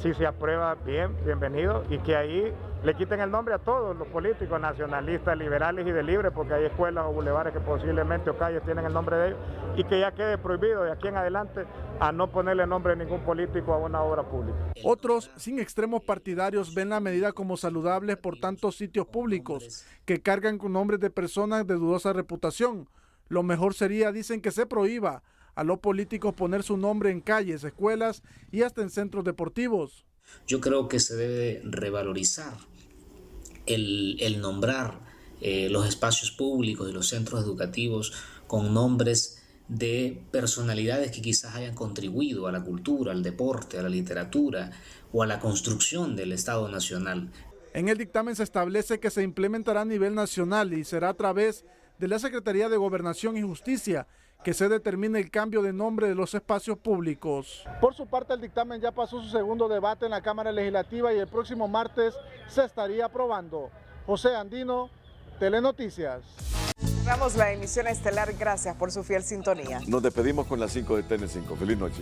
si se aprueba bien, bienvenido, y que ahí le quiten el nombre a todos los políticos nacionalistas, liberales y de Libre, porque hay escuelas o bulevares que posiblemente o calles tienen el nombre de ellos, y que ya quede prohibido de aquí en adelante a no ponerle nombre de ningún político a una obra pública. Otros, sin extremos partidarios, ven la medida como saludable por tantos sitios públicos que cargan con nombres de personas de dudosa reputación. Lo mejor sería, dicen, que se prohíba a los políticos poner su nombre en calles, escuelas y hasta en centros deportivos. Yo creo que se debe revalorizar el nombrar los espacios públicos y los centros educativos con nombres de personalidades que quizás hayan contribuido a la cultura, al deporte, a la literatura o a la construcción del Estado Nacional. En el dictamen se establece que se implementará a nivel nacional y será a través de la Secretaría de Gobernación y Justicia que se determine el cambio de nombre de los espacios públicos. Por su parte, el dictamen ya pasó su segundo debate en la Cámara Legislativa y el próximo martes se estaría aprobando. José Andino, Telenoticias. Cerramos la emisión estelar. Gracias por su fiel sintonía. Nos despedimos con las 5 de TN5. Feliz noche.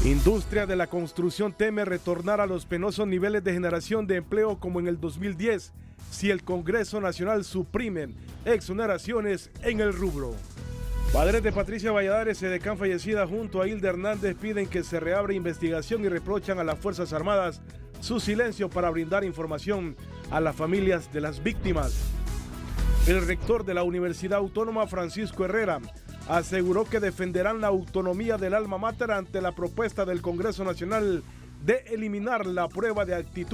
Industria de la construcción teme retornar a los penosos niveles de generación de empleo como en el 2010 si el Congreso Nacional suprime exoneraciones en el rubro. Padres de Patricia Valladares, edecán fallecida, junto a Hilda Hernández, piden que se reabra investigación y reprochan a las Fuerzas Armadas su silencio para brindar información a las familias de las víctimas. El rector de la Universidad Autónoma, Francisco Herrera, aseguró que defenderán la autonomía del alma mater ante la propuesta del Congreso Nacional de eliminar la prueba de actitud.